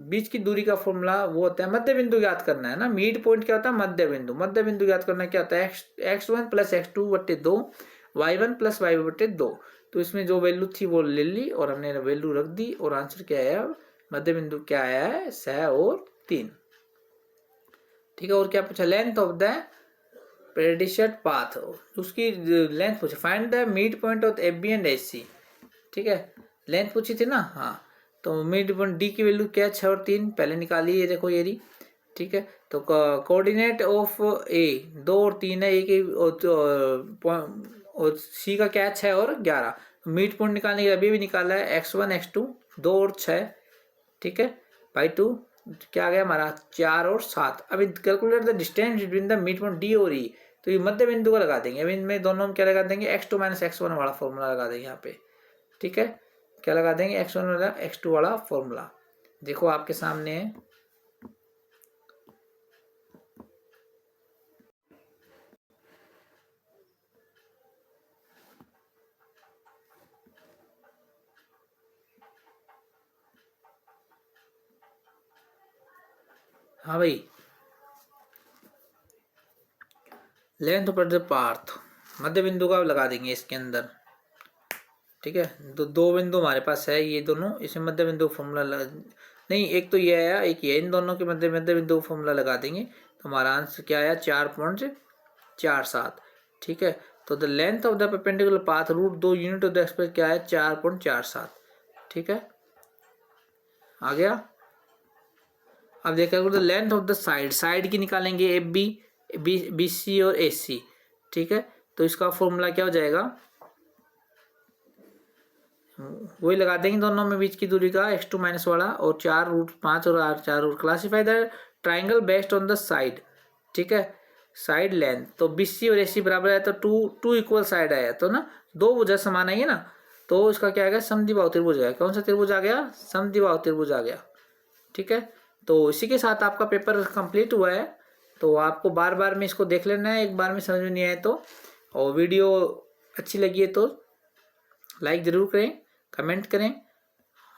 बीच की दूरी का फॉर्मूला वो होता है, मध्य बिंदु ज्ञात करना है ना। मिड पॉइंट क्या होता है? मध्य बिंदु। मध्य बिंदु ज्ञात करना क्या होता है? x1 plus x2/2 y1 plus y/2। तो इसमें जो वैल्यू थी वो ले ली और हमने वैल्यू रख दी, और आंसर क्या आया? मध्य बिंदु क्या आया है? 6 और 3, ठीक है। और क्या पूछा? Length of the predicted path, उसकी लेंथ पूछा। Find the mid point of F B and H C, ठीक है। लेंथ पूछी थी ना, हाँ। तो मिड पॉइंट डी की वैल्यू क्या है? 6 और 3 पहले निकाली, ये देखो ये रही, ठीक है। तो कोऑर्डिनेट ऑफ ए 2 और 3 है, और सी का क्या है? 6 और 11। मिड पॉइंट निकालने के लिए अभी भी निकाला है, x1 x2 2 और 6, ठीक है, बाई 2 क्या आ गया हमारा? 4 और 7। अभी calculate the distance between the mid point D और ई, तो ये मध्य बिंदु को लगा देंगे। अभी इनमें दोनों में क्या लगा देंगे? x2 माइनस x1 वाला फॉर्मूला लगा देंगे यहाँ पे, ठीक है। क्या लगा देंगे? x1 वाला x2 वाला फॉर्मूला, देखो आपके सामने है। हाँ भाई, लेंथ ऑफ द पाथ, मध्य बिंदु का लगा देंगे इसके अंदर, ठीक है। तो दो बिंदु हमारे पास है ये दोनों, इसमें मध्य बिंदु फॉर्मूला नहीं, एक तो ये आया एक ये, इन दोनों के मध्य बिंदु फॉर्मूला लगा देंगे तो हमारा आंसर क्या आया 4.47, ठीक है। तो the length of the perpendicular path root 2 unit of the express क्या है 4.47, ठीक है। आ गया। अब देखा the length of the side की निकालेंगे एफ बी सी और ए सी, ठीक है। तो इसका फॉर्मूला क्या हो जाएगा, वही लगा देंगे दोनों में बीच की दूरी का x2 माइनस वाला, और 4√5 और R4 classify the triangle based on the side, ठीक है, साइड लेंथ। तो BC और AC बराबर है तो टू इक्वल साइड आया, तो ना दो भुजा समान है ना, तो इसका क्या आएगा समद्विबाहु त्रिभुज है। कौन सा त्रिभुज आ गया, समद्विबाहु त्रिभुज आ गया, ठीक है। तो इसी के साथ आपका पेपर कंप्लीट हुआ है। तो आपको बार बार में इसको देख लेना है, एक बार में समझ में नहीं आए तो, और वीडियो अच्छी लगी है तो लाइक ज़रूर करें, कमेंट करें,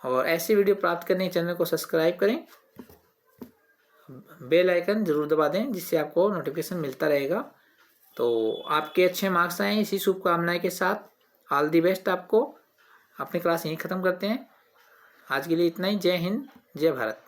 और ऐसी वीडियो प्राप्त करने के चैनल को सब्सक्राइब करें, बेल आइकन जरूर दबा दें जिससे आपको नोटिफिकेशन मिलता रहेगा। तो आपके अच्छे मार्क्स आएँ इसी शुभकामनाएं के साथ। ऑल दी बेस्ट आपको। अपनी क्लास यहीं ख़त्म करते हैं। आज के लिए इतना ही। जय हिंद, जय भारत।